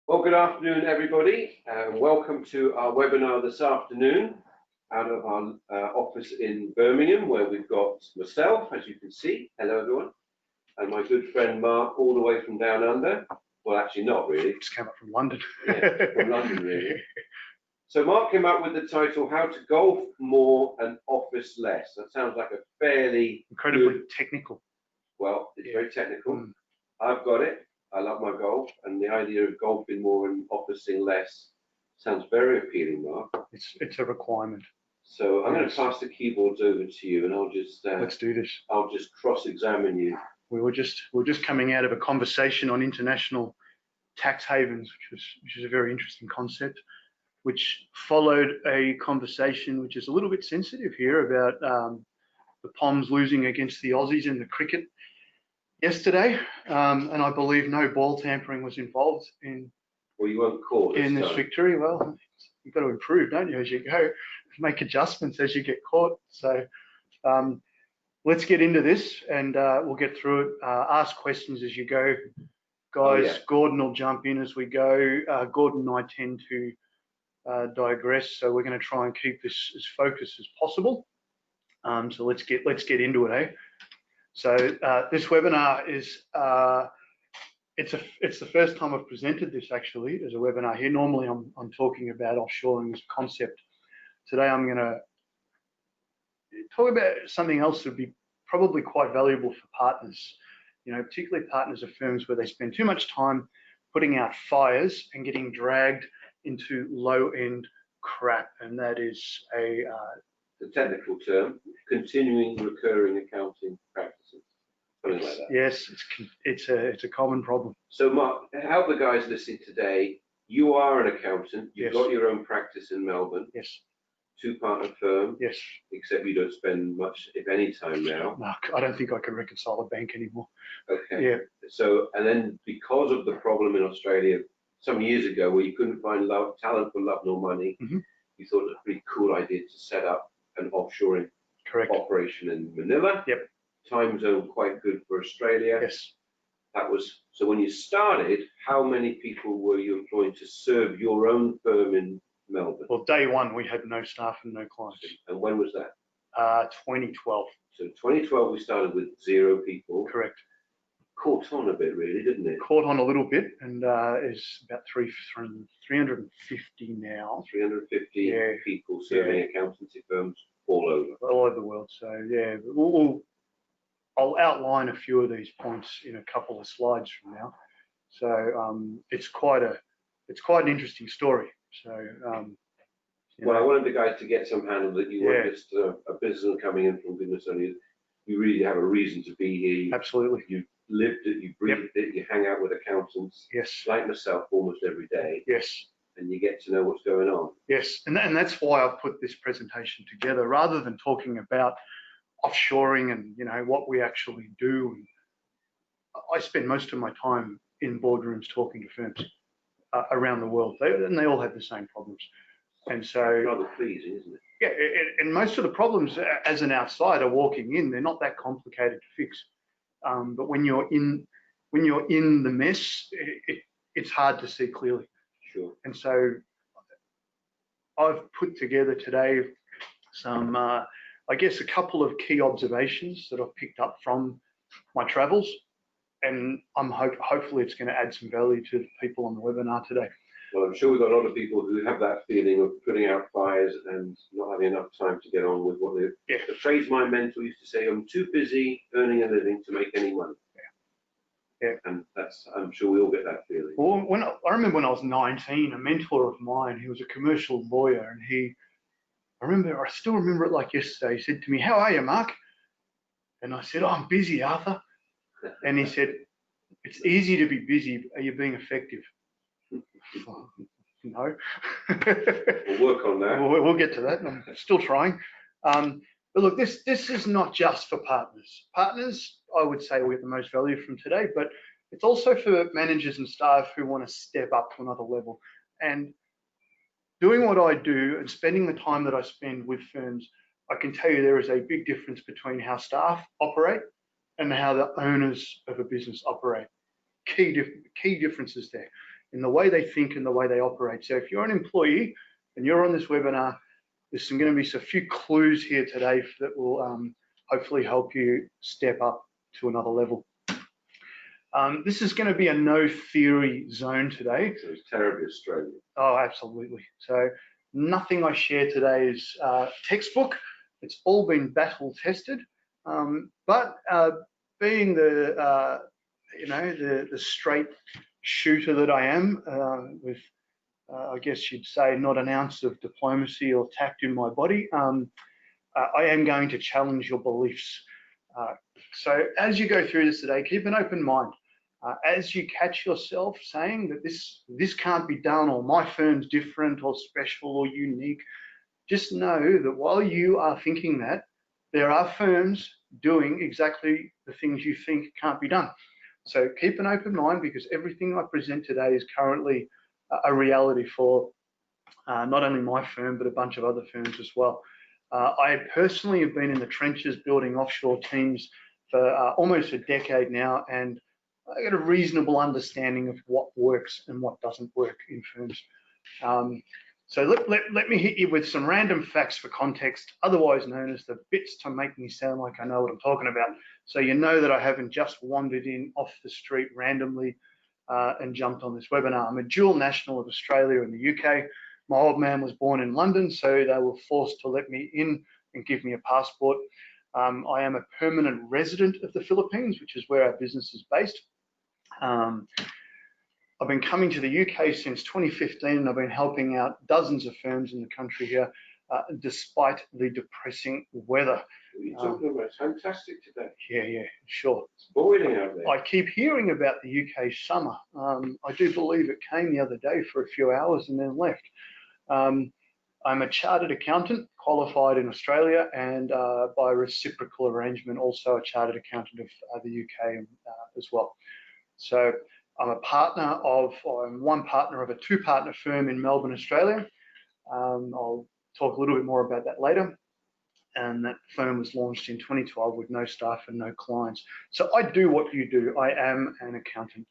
Well, good afternoon, everybody, and welcome to our webinar this afternoon out of our office in Birmingham, where we've got myself, as you can see. Hello, everyone. And my good friend Mark, all the way from down under. Well, actually not really. Just came up from London. Yeah, from London, really. So Mark came up with the title, How to Golf More and Office Less. That sounds like a fairly incredibly technical. Well, it's very technical. I've got it. I love my golf, and the idea of golfing more and officing less sounds very appealing, Mark. It's a requirement. So I'm going to pass the keyboards over to you, and I'll just let's do this. I'll just cross-examine you. We're just coming out of a conversation on international tax havens, which is a very interesting concept, which followed a conversation which is a little bit sensitive here about the Poms losing against the Aussies in the cricket yesterday, and I believe no ball tampering was involved in. Well, you weren't caught in this victory. Well, you've got to improve, don't you, as you go, make adjustments as you get caught. So let's get into this, and we'll get through it. Ask questions as you go, guys. Oh, yeah. Gordon will jump in as we go. Gordon and I tend to digress, so we're going to try and keep this as focused as possible. So let's get into it, eh? So this webinar is it's the first time I've presented this actually as a webinar here. Normally I'm talking about offshoring as a concept. Today I'm going to talk about something else that would be probably quite valuable for partners. You know, particularly partners of firms where they spend too much time putting out fires and getting dragged into low-end crap, and that is the technical term, continuing recurring accounting practices, something like that. Yes, it's a common problem. So Mark, help the guys listening today. You are an accountant. You've got your own practice in Melbourne. Yes. Two-partner firm. Yes. Except you don't spend much, if any, time now. No, I don't think I can reconcile a bank anymore. Okay. Yeah. So, and then because of the problem in Australia some years ago where you couldn't find talent for love nor money, you thought it was a pretty cool idea to set up an offshoring operation in Manila. Yep. Time zone quite good for Australia. Yes. That was, so when you started, how many people were you employing to serve your own firm in Melbourne? Well, day one, we had no staff and no clients. And when was that? 2012. So 2012, we started with 0 people. Correct. Caught on a bit, really, didn't it? Caught on a little bit, and is about 350 now. 350 people serving accountancy firms all over the world. So yeah, I'll outline a few of these points in a couple of slides from now. So it's quite an interesting story. So well, I wanted the guys to get some handle that you weren't just a business coming in from goodness only. You really have a reason to be here. Absolutely. You lived it, you breathed it, you hang out with accountants. Yes. Like myself, almost every day. Yes. And you get to know what's going on. Yes, and that's why I've put this presentation together, rather than talking about offshoring and what we actually do. I spend most of my time in boardrooms talking to firms around the world, and they all have the same problems. And so, rather pleasing, isn't it? Yeah, and most of the problems, as an outsider walking in, they're not that complicated to fix. But when you're in the mess, it's hard to see clearly. Sure. And so I've put together today some, I guess, a couple of key observations that I've picked up from my travels, and I'm hopefully it's going to add some value to the people on the webinar today. Well, I'm sure we've got a lot of people who have that feeling of putting out fires and not having enough time to get on with what the phrase my mentor used to say, I'm too busy earning a living to make any money. Yeah. And I'm sure we all get that feeling. Well, I remember when I was 19, a mentor of mine, he was a commercial lawyer, and I still remember it like yesterday. He said to me, "How are you, Mark?" And I said, "Oh, I'm busy, Arthur." And he said, "It's easy to be busy. Are you being effective?" No. We'll work on that. We'll get to that. I'm still trying. But look, this is not just for partners. Partners, I would say, we get the most value from today, but it's also for managers and staff who want to step up to another level. And doing what I do and spending the time that I spend with firms, I can tell you there is a big difference between how staff operate and how the owners of a business operate. Key differences there. in the way they think and the way they operate. So if you're an employee and you're on this webinar, there's going to be a few clues here today that will hopefully help you step up to another level. This is going to be a no theory zone today. So it's terribly Australian. Oh, absolutely. So nothing I share today is textbook. It's all been battle tested. But being the the straight shooter that I am, with I guess you'd say not an ounce of diplomacy or tact in my body, I am going to challenge your beliefs. So as you go through this today, keep an open mind. As you catch yourself saying that this can't be done, or my firm's different or special or unique, just know that while you are thinking that, there are firms doing exactly the things you think can't be done. So keep an open mind, because everything I present today is currently a reality for not only my firm, but a bunch of other firms as well. I personally have been in the trenches building offshore teams for almost a decade now, and I get a reasonable understanding of what works and what doesn't work in firms. So let me hit you with some random facts for context, otherwise known as the bits to make me sound like I know what I'm talking about. So you know that I haven't just wandered in off the street randomly and jumped on this webinar. I'm a dual national of Australia and the UK. My old man was born in London, so they were forced to let me in and give me a passport. I am a permanent resident of the Philippines, which is where our business is based. I've been coming to the UK since 2015, and I've been helping out dozens of firms in the country here, despite the depressing weather. You're talking about it's fantastic today. Yeah, sure. It's boiling out there. I keep hearing about the UK summer. I do believe it came the other day for a few hours and then left. I'm a chartered accountant, qualified in Australia, and by reciprocal arrangement, also a chartered accountant of the UK as well. So I'm one partner of a two-partner firm in Melbourne, Australia. I'll talk a little bit more about that later. And that firm was launched in 2012 with no staff and no clients. So I do what you do. I am an accountant.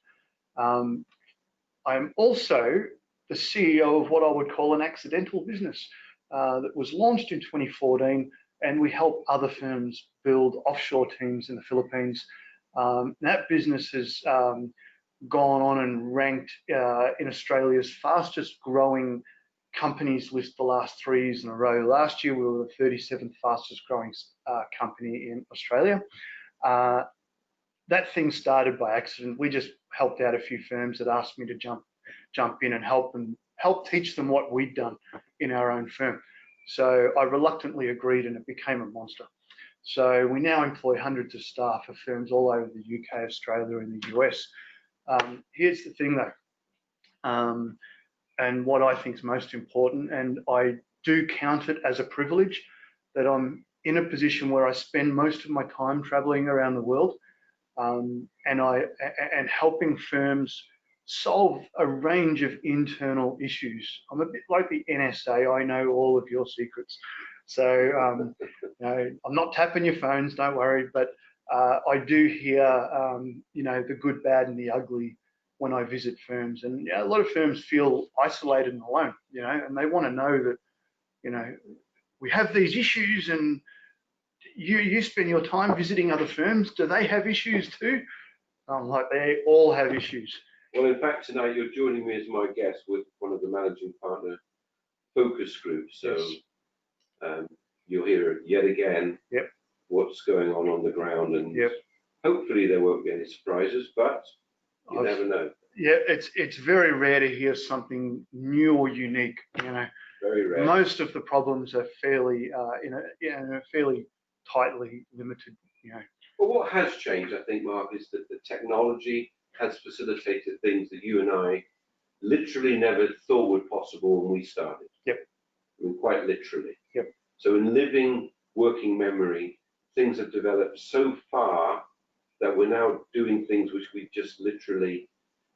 I'm also the CEO of what I would call an accidental business that was launched in 2014, and we help other firms build offshore teams in the Philippines. That business has gone on and ranked in Australia's fastest growing companies list the last 3 years in a row. Last year, we were the 37th fastest growing company in Australia. That thing started by accident. We just helped out a few firms that asked me to jump in and help teach them what we'd done in our own firm. So I reluctantly agreed, and it became a monster. So we now employ hundreds of staff of firms all over the UK, Australia, and the US. Here's the thing though, and what I think is most important, and I do count it as a privilege, that I'm in a position where I spend most of my time traveling around the world and helping firms solve a range of internal issues. I'm a bit like the NSA. I know all of your secrets. So I'm not tapping your phones, don't worry, but I do hear the good, bad, and the ugly when I visit firms. And a lot of firms feel isolated and alone, and they want to know that, we have these issues, and you spend your time visiting other firms. Do they have issues too? I'm like, they all have issues. Well, in fact, tonight you're joining me as my guest with one of the managing partner focus groups. So yes. You'll hear yet again what's going on the ground, and hopefully there won't be any surprises, but you never know. Yeah, it's very rare to hear something new or unique. Very rare. Most of the problems are fairly fairly tightly limited. Well, what has changed, I think, Mark, is that the technology has facilitated things that you and I literally never thought were possible when we started. Yep. I mean, quite literally. Yep. So in living, working memory, things have developed so far that we're now doing things which we just literally.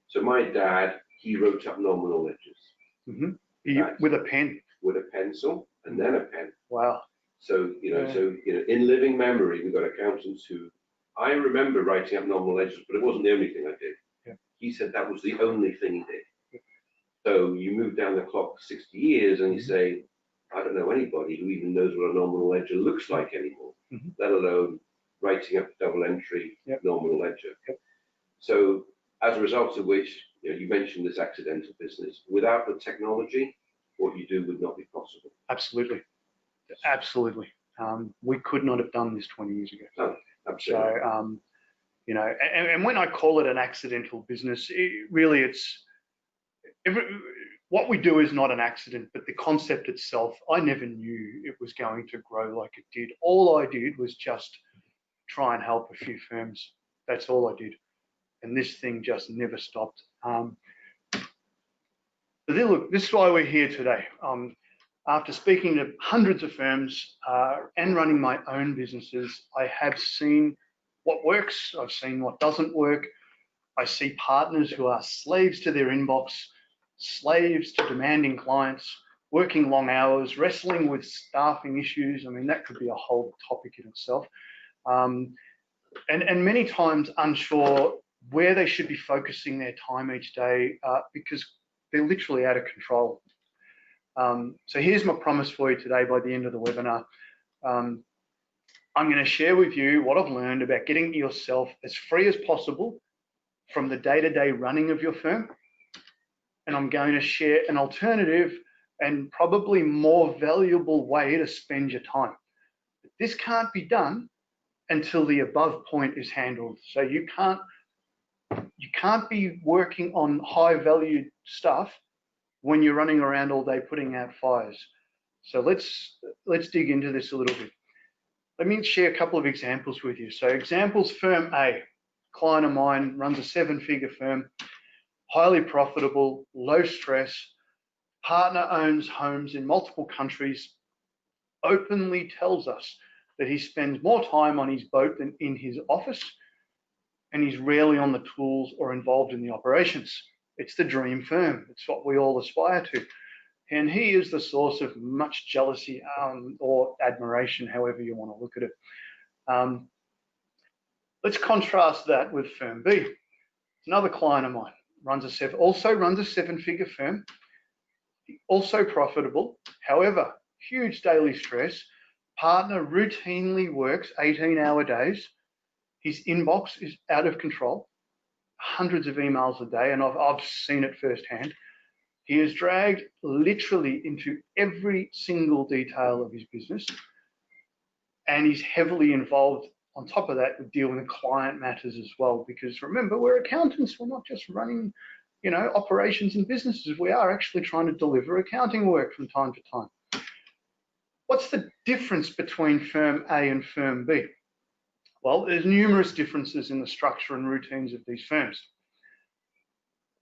So my dad, he wrote up nominal ledgers. Mm-hmm. With a pen. With a pencil and then a pen. Wow. So in living memory, we've got accountants who. I remember writing up nominal ledgers, but it wasn't the only thing I did. Yeah. He said that was the only thing he did. Yeah. So you move down the clock 60 years and you say, I don't know anybody who even knows what a nominal ledger looks like anymore, let alone writing up a double entry nominal ledger. So as a result of which, you mentioned this accidental business. Without the technology, what you do would not be possible. Absolutely. Absolutely. We could not have done this 20 years ago. No, absolutely. So, and when I call it an accidental business, what we do is not an accident, but the concept itself, I never knew it was going to grow like it did. All I did was just try and help a few firms. That's all I did. And this thing just never stopped. But look, this is why we're here today. After speaking to hundreds of firms and running my own businesses, I have seen what works. I've seen what doesn't work. I see partners who are slaves to their inbox, slaves to demanding clients, working long hours, wrestling with staffing issues. I mean, that could be a whole topic in itself. And many times unsure where they should be focusing their time each day because they're literally out of control. So here's my promise for you today by the end of the webinar. I'm going to share with you what I've learned about getting yourself as free as possible from the day-to-day running of your firm. And I'm going to share an alternative and probably more valuable way to spend your time. This can't be done until the above point is handled. So you can't be working on high value stuff when you're running around all day putting out fires. So let's dig into this a little bit. Let me share a couple of examples with you. So examples, firm A, client of mine runs a 7-figure firm, highly profitable, low stress, partner owns homes in multiple countries, openly tells us that he spends more time on his boat than in his office, and he's rarely on the tools or involved in the operations. It's the dream firm. It's what we all aspire to. And he is the source of much jealousy or admiration, however you want to look at it. Let's contrast that with firm B. It's another client of mine, also runs a 7-figure firm, also profitable, however, huge daily stress. Partner routinely works 18-hour days. His inbox is out of control, hundreds of emails a day, and I've seen it firsthand. He is dragged literally into every single detail of his business, and he's heavily involved on top of that with dealing with client matters as well. Because remember, we're accountants. We're not just running, operations and businesses. We are actually trying to deliver accounting work from time to time. What's the difference between firm A and firm B? Well, there's numerous differences in the structure and routines of these firms.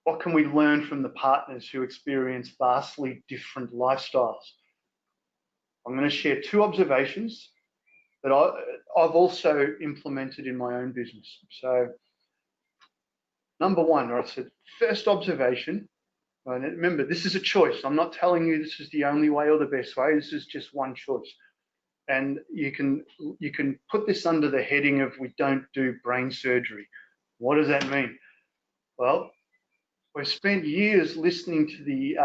What can we learn from the partners who experience vastly different lifestyles? I'm going to share 2 observations that I've also implemented in my own business. So, number 1, I said, first observation, and remember, this is a choice. I'm not telling you this is the only way or the best way. This is just one choice. And you can put this under the heading of we don't do brain surgery. What does that mean? Well, we've spent years listening to the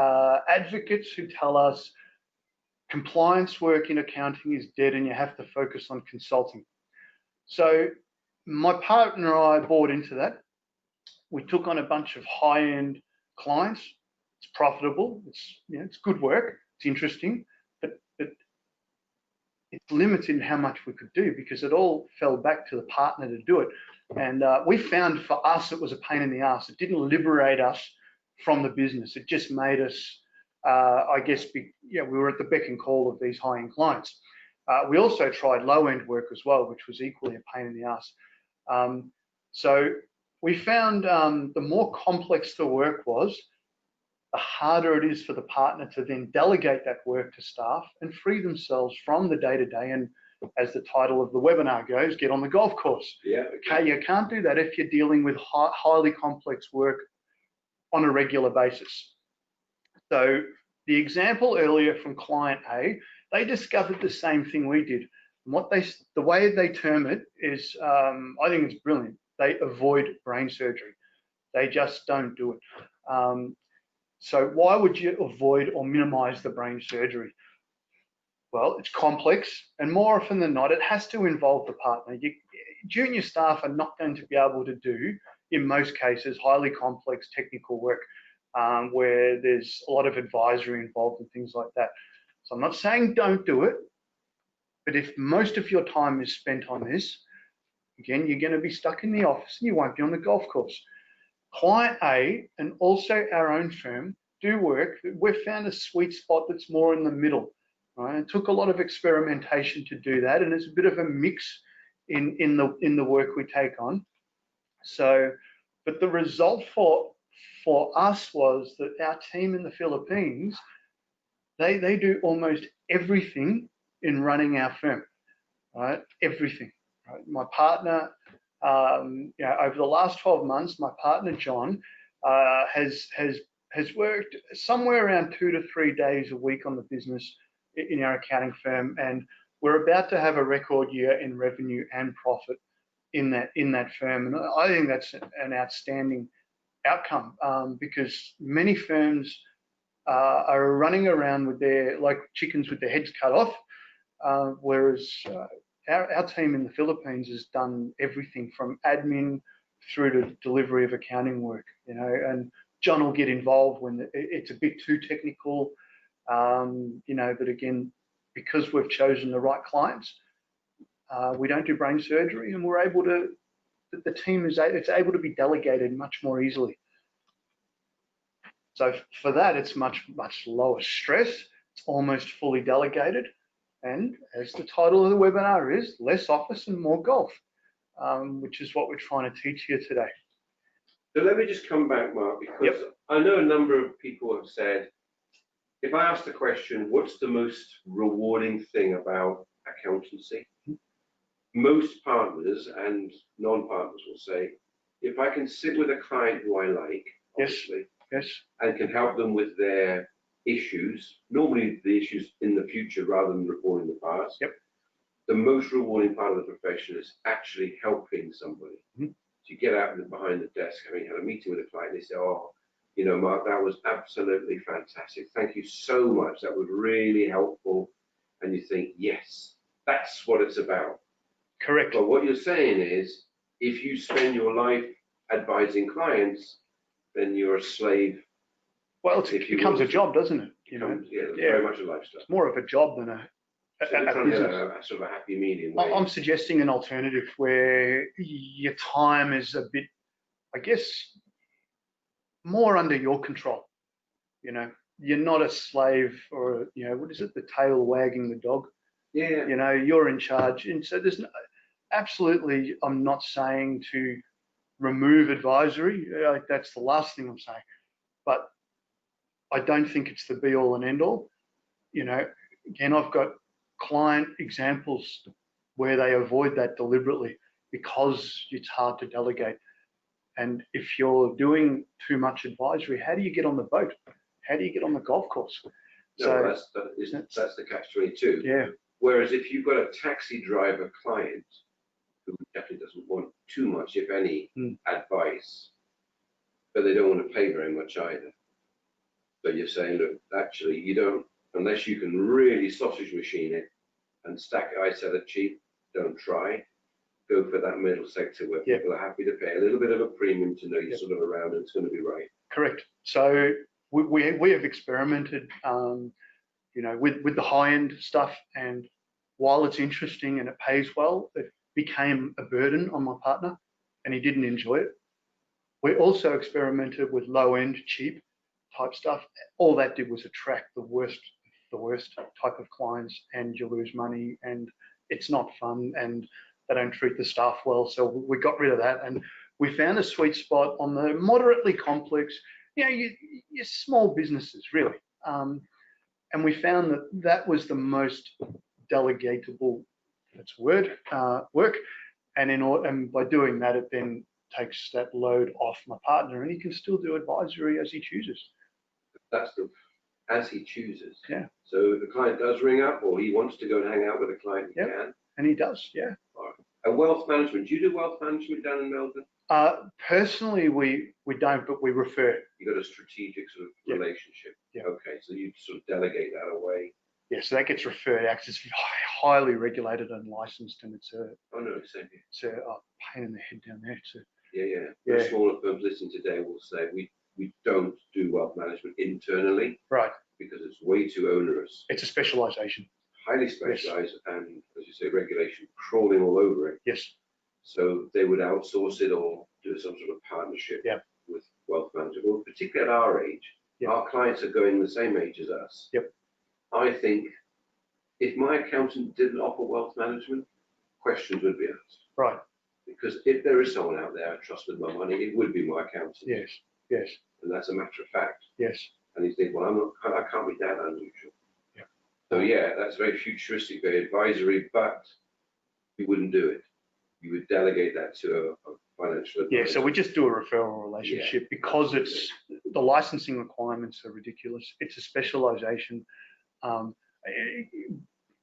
advocates who tell us compliance work in accounting is dead and you have to focus on consulting. So my partner and I bought into that. We took on a bunch of high-end clients. It's profitable. It's good work. It's interesting, but it's limited in how much we could do because it all fell back to the partner to do it. And we found for us it was a pain in the ass. It didn't liberate us from the business. It just made us, we were at the beck and call of these high-end clients. We also tried low-end work as well, which was equally a pain in the ass. So we found the more complex the work was, the harder it is for the partner to then delegate that work to staff and free themselves from the day-to-day. And as the title of the webinar goes, get on the golf course. Yeah. Okay, you can't do that if you're dealing with highly complex work on a regular basis. So the example earlier from client A, they discovered the same thing we did. And the way they term it is, I think it's brilliant. They avoid brain surgery. They just don't do it. So why would you avoid or minimize the brain surgery? Well, it's complex, and more often than not, it has to involve the partner. Junior staff are not going to be able to do, in most cases, highly complex technical work where there's a lot of advisory involved and things like that. So I'm not saying don't do it, but if most of your time is spent on this, again, you're going to be stuck in the office and you won't be on the golf course. Client A and also our own firm do work. We've found a sweet spot that's more in the middle. Right? It took a lot of experimentation to do that, and it's a bit of a mix in the work we take on. So, but the result for us was that our team in the Philippines, they do almost everything in running our firm, right? Everything. Right? My partner, over the last 12 months, my partner John has worked somewhere around 2 to 3 days a week on the business in our accounting firm, and we're about to have a record year in revenue and profit in that firm. And I think that's an outstanding outcome because many firms are running around with like chickens with their heads cut off, whereas our team in the Philippines has done everything from admin through to delivery of accounting work, and John will get involved when it's a bit too technical, but again, because we've chosen the right clients, we don't do brain surgery, and the team is able to be delegated much more easily. So for that, it's much lower stress. It's almost fully delegated. And as the title of the webinar is, less office and more golf, which is what we're trying to teach here today. So let me just come back, Mark, because I know a number of people have said, if I ask the question, what's the most rewarding thing about accountancy? Most partners and non-partners will say, if I can sit with a client who I like, obviously, yes, and can help them with their issues, normally the issues in the future rather than reporting the past. The most rewarding part of the profession is actually helping somebody. So you get out behind the desk, having had a meeting with a client, they say, oh, Mark, that was absolutely fantastic. Thank you so much. That was really helpful. And you think, yes, that's what it's about. Correct. But what you're saying is, if you spend your life advising clients, then you're a slave. Well, it becomes a job, doesn't it? Very much a lifestyle. It's more of a job than a business. A sort of a happy medium. I'm suggesting an alternative where your time is a bit, I guess, more under your control. You're not a slave, or what is it? The tail wagging the dog. Yeah. You're in charge, and so there's absolutely. I'm not saying to remove advisory. That's the last thing I'm saying, but I don't think it's the be all and end all. Again, I've got client examples where they avoid that deliberately because it's hard to delegate. And if you're doing too much advisory, how do you get on the boat? How do you get on the golf course? No, that's the catch-22. Yeah. Whereas if you've got a taxi driver client who definitely doesn't want too much, if any, advice, but they don't want to pay very much either. So you're saying, look, actually, you don't, unless you can really sausage machine it and stack it, I sell it cheap, don't try. Go for that middle sector where people are happy to pay a little bit of a premium to know you're sort of around and it's going to be right. Correct. So we have experimented, with the high-end stuff, and while it's interesting and it pays well, it became a burden on my partner, and he didn't enjoy it. We also experimented with low-end, cheap type stuff. All that did was attract the worst type of clients, and you lose money, and it's not fun, and they don't treat the staff well. So we got rid of that, and we found a sweet spot on the moderately complex, your small businesses really. And we found that was the most delegatable, that's a word, work. And by doing that, it then takes that load off my partner, and he can still do advisory as he chooses. That's as he chooses. Yeah. So if the client does ring up, or he wants to go and hang out with a client, he can. And he does, yeah. All right. And wealth management. Do you do wealth management down in Melbourne? Personally, we don't, but we refer. You got a strategic sort of Yeah. relationship. Yeah. Okay, so you sort of delegate that away. Yeah, so that gets referred out 'cause it's highly regulated and licensed, and it's Oh no, same here. a pain in the head down there. Yeah, yeah. Yeah. The smaller firms listening today will say we don't do wealth management internally Right. because it's way too onerous, It's a specialization. highly specialized, and as you say, regulation crawling all over it. Yes. So they would outsource it or do some sort of partnership Yeah. with wealth management. Well, particularly at our age, Yeah. our clients are going the same age as us. Yep. I think if my accountant didn't offer wealth management, questions would be asked. Right. Because if there is someone out there I trust with my money, it would be my accountant. Yes. Yes. And that's a matter of fact. Yes. And you think, well, I can't be that unusual. Yeah. So yeah, that's very futuristic, very advisory, but you wouldn't do it. You would delegate that to a financial advisor. Yeah, so we just do a referral relationship because it's the licensing requirements are ridiculous. It's a specialization.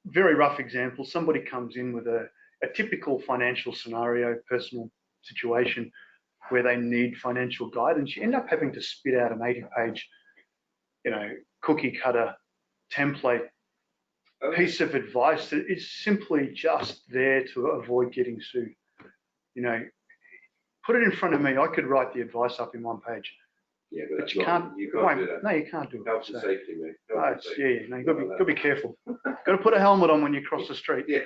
Very rough example, somebody comes in with a typical financial scenario, personal situation where they need financial guidance. You end up having to spit out an 80-page, cookie cutter template piece of advice that is simply just there to avoid getting sued. Put it in front of me, I could write the advice up in one page. Yeah, but you can't do that. No, you can't do it. Health and safety, mate. No, you've got to be careful. Got to put a helmet on when you cross the street. Yeah.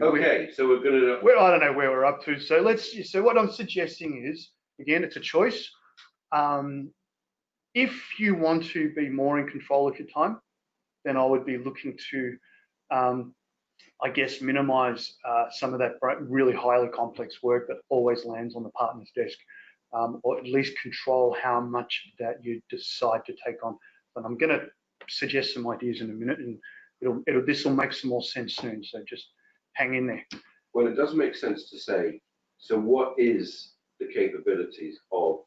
Okay, so we're going to. Well, I don't know where we're up to. So what I'm suggesting is, again, it's a choice. If you want to be more in control of your time, then I would be looking to, minimize some of that really highly complex work that always lands on the partner's desk, or at least control how much of that you decide to take on. But I'm going to suggest some ideas in a minute, and this will make some more sense soon. So just hang in there. Well, it does make sense to say, so what is the capabilities of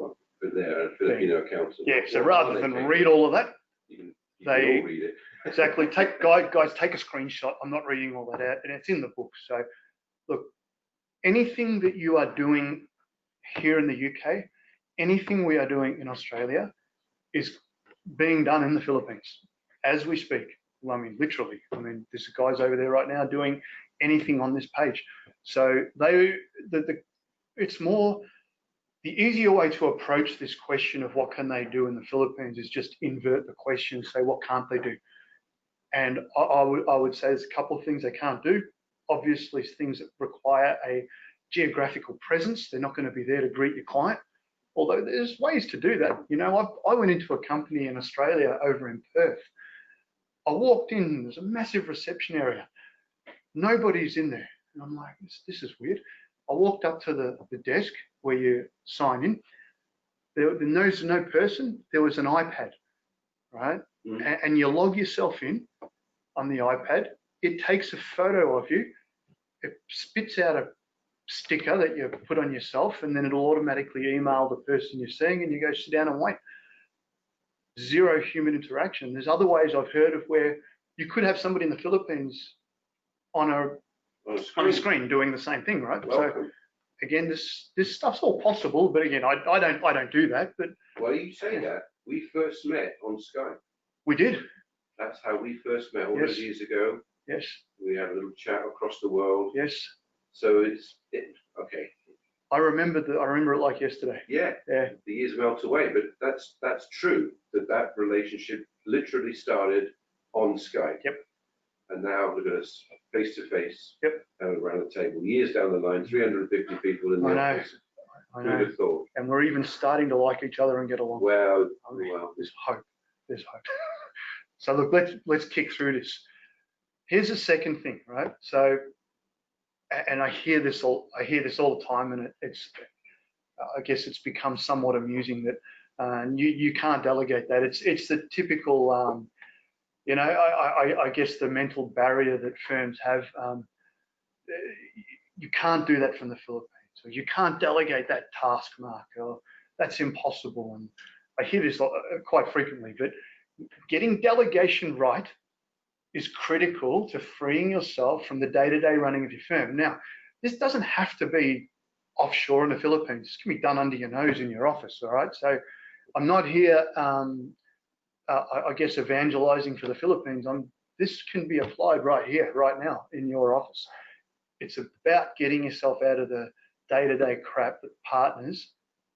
a Filipino accountant? Yeah, so rather than read all of that, you can all read it. Exactly. Guys, take a screenshot. I'm not reading all that out, and it's in the book. So look, anything that you are doing here in the UK, anything we are doing in Australia is being done in the Philippines as we speak. I mean, literally. I mean, there's guys over there right now doing anything on this page. So it's more, the easier way to approach this question of what can they do in the Philippines is just invert the question, say what can't they do? And I would say there's a couple of things they can't do. Obviously, things that require a geographical presence. They're not going to be there to greet your client, although there's ways to do that. I went into a company in Australia over in Perth. I walked in, there's a massive reception area. Nobody's in there. And I'm like, this is weird. I walked up to the desk where you sign in. There's no person. There was an iPad, right? Mm. And you log yourself in on the iPad. It takes a photo of you. It spits out a sticker that you put on yourself, and then it'll automatically email the person you're seeing, and you go sit down and wait. Zero human interaction. There's other ways I've heard of where you could have somebody in the Philippines on a screen doing the same thing, right? Welcome. So again, this stuff's all possible, but again, I don't do that. But well, you say that we first met on Skype. We did. That's how we first met all those years ago. Yes. We had a little chat across the world. Yes. So okay. I remember it like yesterday. Yeah. Yeah. The years melt away, but that's true. That relationship literally started on Skype. Yep. And now look at us face to face. Yep. Around the table. Years down the line, 350 people in the office. I know. Who'd have thought? And we're even starting to like each other and get along. Well, there's hope. There's hope. So look, let's kick through this. Here's the second thing, right? So, and I hear this all the time, and I guess it's become somewhat amusing that you can't delegate that. It's the typical, I guess the mental barrier that firms have. You can't do that from the Philippines, or you can't delegate that task, Mark, or that's impossible. And I hear this quite frequently, but getting delegation right is critical to freeing yourself from the day-to-day running of your firm. Now, this doesn't have to be offshore in the Philippines. This can be done under your nose in your office, all right? So I'm not here, I guess, evangelizing for the Philippines. This can be applied right here, right now in your office. It's about getting yourself out of the day-to-day crap that partners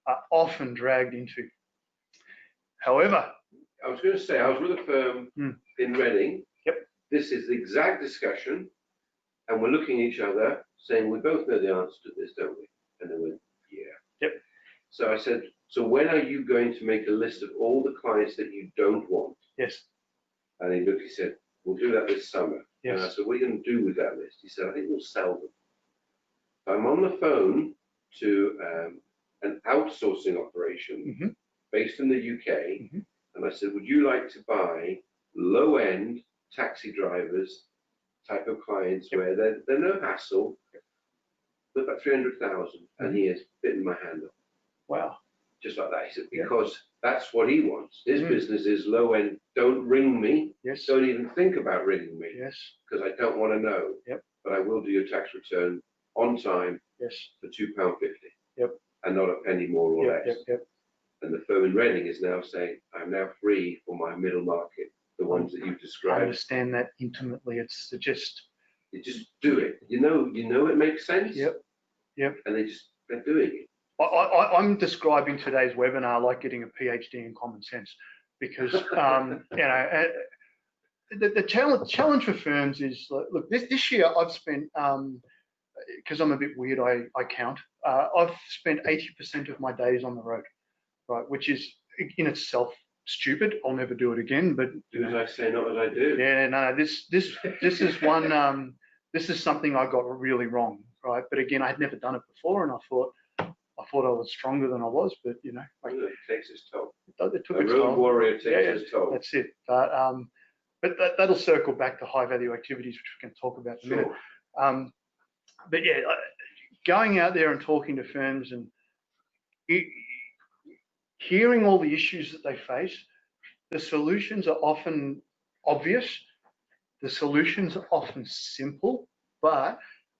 are often dragged into. However, I was going to say, I was with a firm in Reading. Yep. This is the exact discussion, and we're looking at each other saying, we both know the answer to this, don't we? And they went, yeah. Yep. So I said, so when are you going to make a list of all the clients that you don't want? Yes. And he looked, he said, we'll do that this summer. Yes. And I said, what are you going to do with that list? He said, I think we'll sell them. So I'm on the phone to an outsourcing operation based in the UK. And I said, would you like to buy low-end taxi drivers type of clients where they're no hassle, but about 300,000, and he has bitten my hand off. Wow. Just like that. He said, because that's what he wants. His business is low-end. Don't ring me. Yes. Don't even think about ringing me. Yes. Because I don't want to know. Yep. But I will do your tax return on time. Yes. For £2.50. Yep. And not a penny more or less. Yep. And the firm in Reading is now saying, I'm now free for my middle market, the ones that you've I described. understand that intimately. It's just. You just do it. You know it makes sense. Yep. And they're doing it. I'm describing today's webinar like getting a PhD in common sense, because the challenge for firms is, look, this year I've spent, because I'm a bit weird, I count. I've spent 80% of my days on the road, right? Which is in itself stupid. I'll never do it again. But do as I say, not as I do. Yeah, no. This is one. This is something I got really wrong, right? But again, I had never done it before, and I thought I was stronger than I was. But it takes its toll. It took a its road toll. warrior takes its toll. That's it. But that'll circle back to high value activities, which we can talk about in a minute. But yeah, going out there and talking to firms and hearing all the issues that they face, the solutions are often obvious. The solutions are often simple, but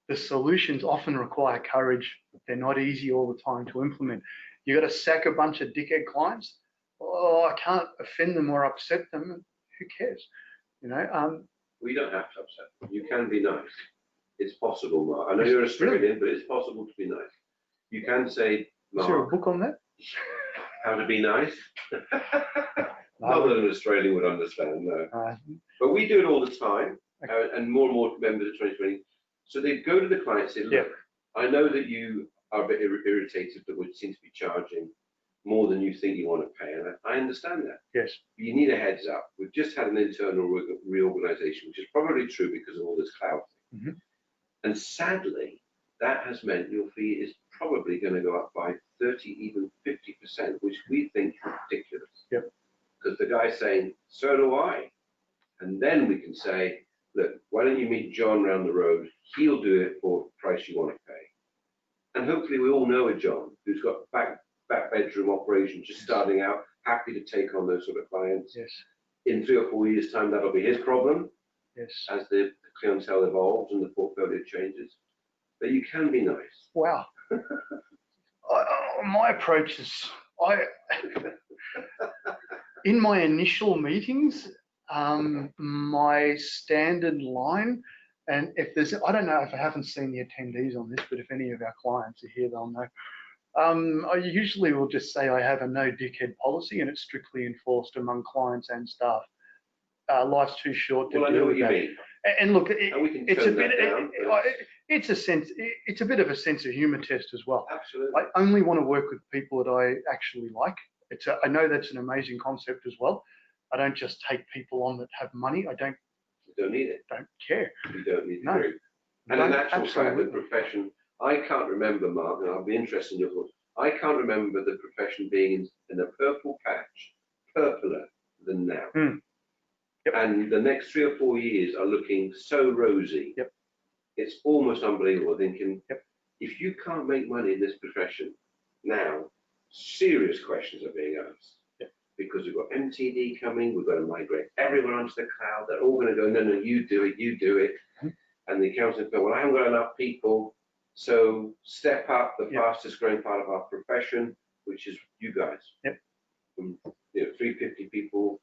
the solutions often require courage. They're not easy all the time to implement. You got to sack a bunch of dickhead clients. Oh, I can't offend them or upset them. Who cares? We don't have to upset them. You can be nice. It's possible, Mark. I know you're Australian, but it's possible to be nice. You can say, Mark. Is there a book on that? How to be nice? Not that an Australian would understand, no. But we do it all the time, and more members of 2020. So they go to the client and say, look, I know that you are a bit irritated that we seem to be charging more than you think you want to pay, and I understand that. Yes. But you need a heads up. We've just had an internal reorganization, which is probably true because of all this cloud thing. And sadly, that has meant your fee is probably going to go up by 30, even 50%, which we think is ridiculous. Yep. Because the guy's saying, so do I. And then we can say, look, why don't you meet John round the road? He'll do it for the price you want to pay. And hopefully we all know a John who's got back bedroom operation just starting out, happy to take on those sort of clients. Yes. In 3 or 4 years' time, that'll be his problem. Yes. As the clientele evolves and the portfolio changes. But you can be nice. Wow. My approach is, in my initial meetings, my standard line, and if there's, I don't know if I haven't seen the attendees on this, but if any of our clients are here, they'll know. I usually will just say I have a no dickhead policy, and it's strictly enforced among clients and staff. Life's too short to deal with that. Mean. And look, it's a bit. It's a bit of a sense of humor test as well. Absolutely. I only want to work with people that I actually like. I know that's an amazing concept as well. I don't just take people on that have money. You don't need it. Don't care. You don't need the group. And in actual fact, the profession, I can't remember, Mark, and I'll be interested in your thoughts. I can't remember the profession being in a purple patch, purpler than now. Yep. And the next 3 or 4 years are looking so rosy. Yep. It's almost unbelievable thinking, if you can't make money in this profession now, serious questions are being asked. Yep. because we've got MTD coming, we've got to migrate everyone onto the cloud. They're all going to go, no, no, you do it, you do it. And the accountants go, well, I haven't got enough people. So step up the fastest growing part of our profession, which is you guys. Yep. From 350 people,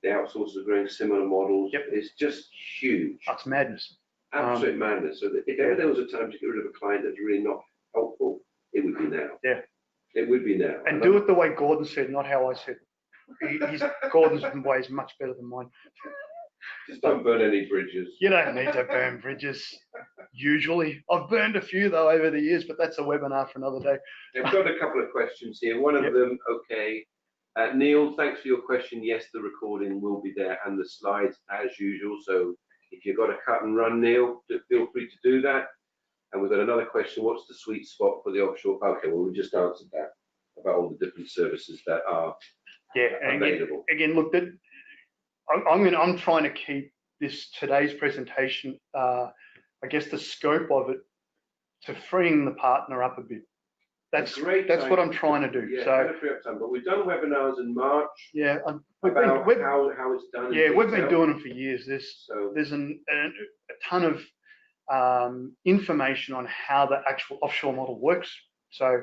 the outsourcers are growing similar models. Yep. It's just huge. That's madness. Absolute madness. So that if ever there was a time to get rid of a client that's really not helpful, it would be now. Yeah. It would be now. And do it the way Gordon said, not how I said. Gordon's way is much better than mine. Just don't burn any bridges. You don't need to burn bridges, usually. I've burned a few, though, over the years, but that's a webinar for another day. I've got a couple of questions here. One of them, okay. Neil, thanks for your question. Yes, the recording will be there and the slides as usual. So if you've got to cut and run, Neil, feel free to do that. And we've got another question. What's the sweet spot for the offshore? Okay, well, we just answered that about all the different services that are available. Again, look, I'm trying to keep today's presentation, I guess the scope of it, to freeing the partner up a bit. That's great. That's what I'm trying to do. Yeah, so free up time. But we've done webinars in March. Yeah, about how it's done. Yeah, we've been doing them for years. There's a ton of information on how the actual offshore model works. So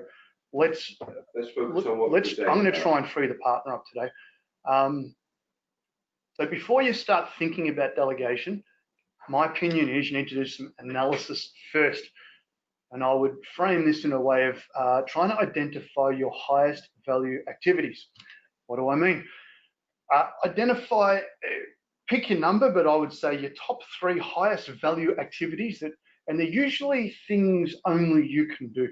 let's focus on what I'm going to try and free the partner up today. So before you start thinking about delegation, my opinion is you need to do some analysis first. And I would frame this in a way of trying to identify your highest value activities. What do I mean? Pick your number, but I would say your top 3 highest value activities and they're usually things only you can do,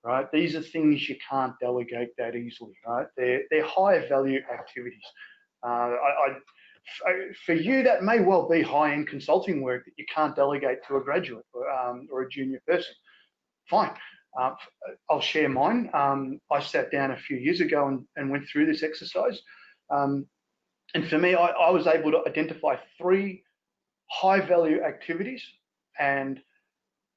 right? These are things you can't delegate that easily, right? They're high value activities. For you, that may well be high-end consulting work that you can't delegate to a graduate or a junior person. Fine, I'll share mine. I sat down a few years ago and went through this exercise. And for me, I was able to identify 3 high-value activities, and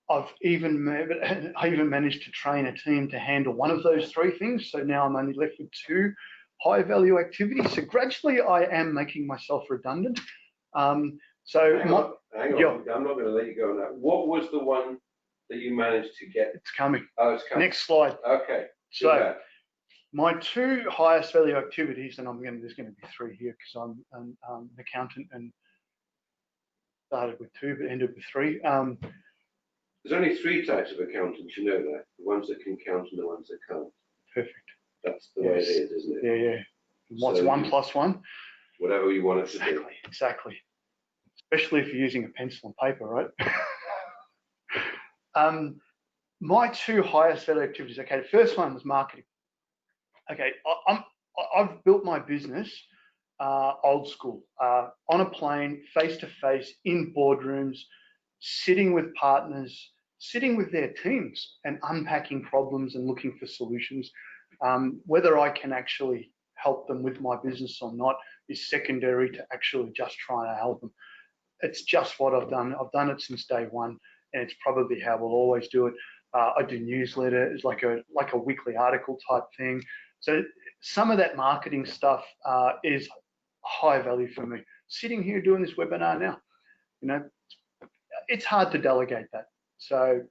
I even managed to train a team to handle one of those 3 things. So now I'm only left with 2 high-value activities. So gradually, I am making myself redundant. Hang on. I'm not going to let you go on that. What was the one that you managed to get? It's coming. Oh, it's coming. Next slide. Okay. So my 2 highest value activities, and there's going to be 3 here because I'm an accountant and started with 2 but ended with 3. There's only 3 types of accountants, you know that. The ones that can count and the ones that can't. Perfect. That's the way it is, isn't it? Yeah. What's 1 plus 1? Whatever you want it to do. Exactly. Especially if you're using a pencil and paper, right? My 2 highest value activities. Okay, the first one was marketing. Okay, I've built my business old school, on a plane, face to face, in boardrooms, sitting with partners, sitting with their teams and unpacking problems and looking for solutions. Whether I can actually help them with my business or not is secondary to actually just trying to help them. It's just what I've done. I've done it since day one, and it's probably how we'll always do it. I do newsletters, like a weekly article type thing. So some of that marketing stuff is high value for me. Sitting here doing this webinar now, it's hard to delegate that. So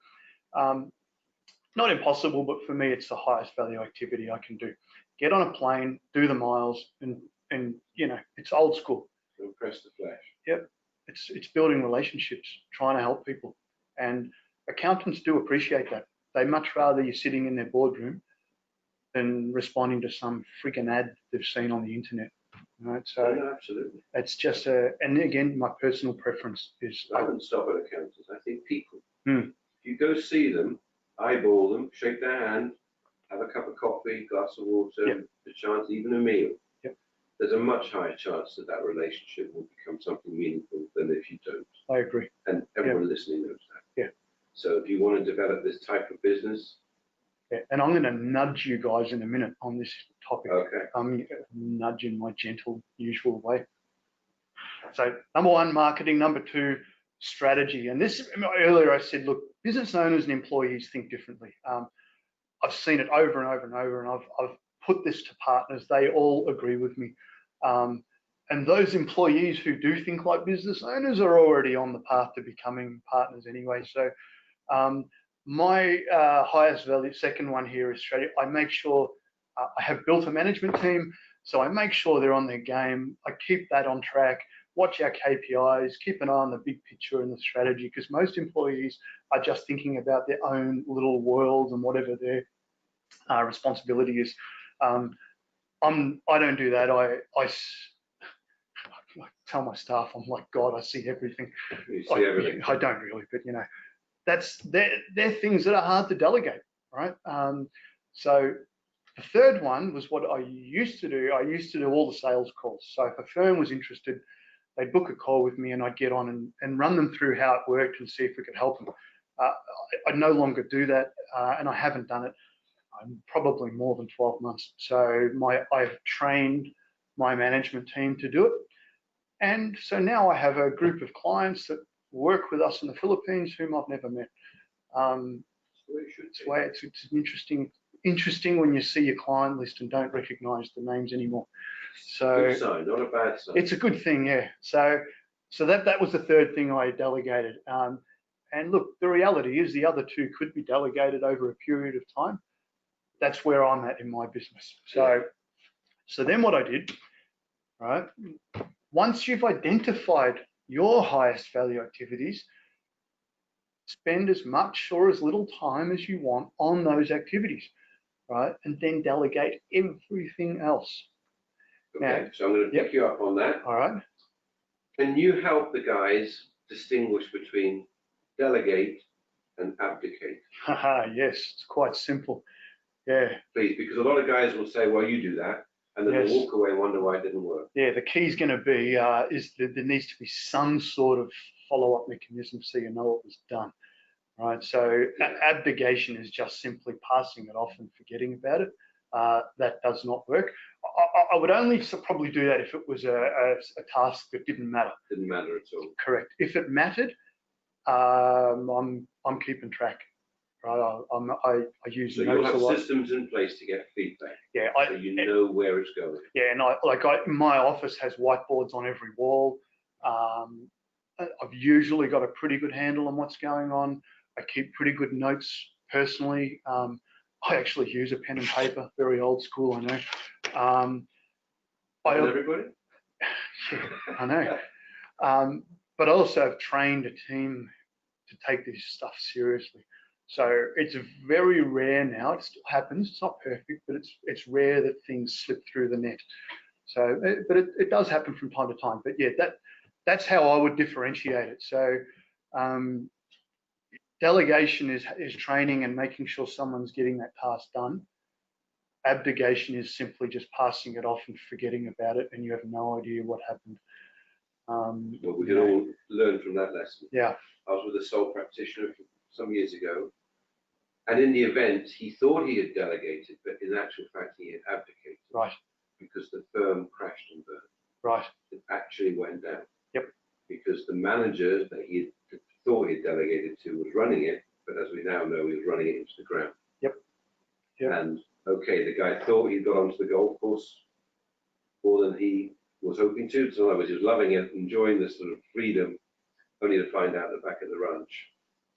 not impossible, but for me, it's the highest value activity I can do. Get on a plane, do the miles, and it's old school. Don't press the flash. Yep, it's building relationships, trying to help people, and accountants do appreciate that. They much rather you sitting in their boardroom than responding to some freaking ad they've seen on the internet. Right? So no, absolutely. It's just and again, my personal preference is. I wouldn't stop at accountants. I think people. If you go see them, eyeball them, shake their hand, have a cup of coffee, glass of water, a chance, even a meal. There's a much higher chance that that relationship will become something meaningful than if you don't. I agree. And everyone listening knows that. Yeah. So if you want to develop this type of business. Yeah, and I'm going to nudge you guys in a minute on this topic. Okay. I'm nudging my gentle, usual way. So number 1, marketing. Number 2, strategy. And this, earlier I said, look, business owners and employees think differently. I've seen it over and over and over, and I've put this to partners. They all agree with me. And those employees who do think like business owners are already on the path to becoming partners anyway. So my highest value, second one here is strategy. I make sure I have built a management team, so I make sure they're on their game. I keep that on track, watch our KPIs, keep an eye on the big picture and the strategy, because most employees are just thinking about their own little world and whatever their responsibility is. I don't do that. I tell my staff, I'm like, God, I see everything. You see everything. I don't really, but you know, they're things that are hard to delegate, right? So the third one was what I used to do. I used to do all the sales calls. So if a firm was interested, they'd book a call with me and I'd get on and run them through how it worked and see if we could help them. I no longer do that, and I haven't done it probably more than 12 months. So I've trained my management team to do it. And so now I have a group of clients that work with us in the Philippines whom I've never met. It's interesting when you see your client list and don't recognize the names anymore. So good sign, not a bad sign. It's a good thing, yeah. So that was the third thing I delegated. And look, the reality is the other two could be delegated over a period of time. That's where I'm at in my business. So then what I did, right? Once you've identified your highest value activities, spend as much or as little time as you want on those activities, right? And then delegate everything else. Okay, Now, so I'm going to pick you up on that. All right. Can you help the guys distinguish between delegate and abdicate? Yes, it's quite simple. Yeah. Please, because a lot of guys will say, well, you do that, and then Yes. they'll walk away and wonder why it didn't work. Yeah, the key is going to be is that there needs to be some sort of follow-up mechanism so you know what was done, right? So abdication is just simply passing it off and forgetting about it. That does not work. I would only probably do that if it was a task that didn't matter. Didn't matter at all. Correct. If it mattered, I'm keeping track. Right, I use so notes you'll have a lot. systems in place to get feedback. Yeah, so you know where it's going. Yeah, and my office has whiteboards on every wall. I've usually got a pretty good handle on what's going on. I keep pretty good notes personally. I actually use a pen and paper, very old school, I know. Everybody? Yeah, I know. But I also have trained a team to take this stuff seriously. So it's very rare now. It still happens. It's not perfect, but it's rare that things slip through the net. So, but it does happen from time to time. But yeah, that's how I would differentiate it. So, delegation is training and making sure someone's getting that task done. Abdication is simply just passing it off and forgetting about it, and you have no idea what happened. Well, we can all learn from that lesson. Yeah. I was with a sole practitioner some years ago, and in the event, he thought he had delegated, but in actual fact, he had abdicated. Right. Because the firm crashed and burned. Right. It actually went down. Yep. Because the manager that he thought he had delegated to was running it, but as we now know, he was running it into the ground. Yep. Yep. And okay, the guy thought he'd got onto the golf course more than he was hoping to. So in other words, he was loving it, enjoying the sort of freedom, only to find out that back at the ranch,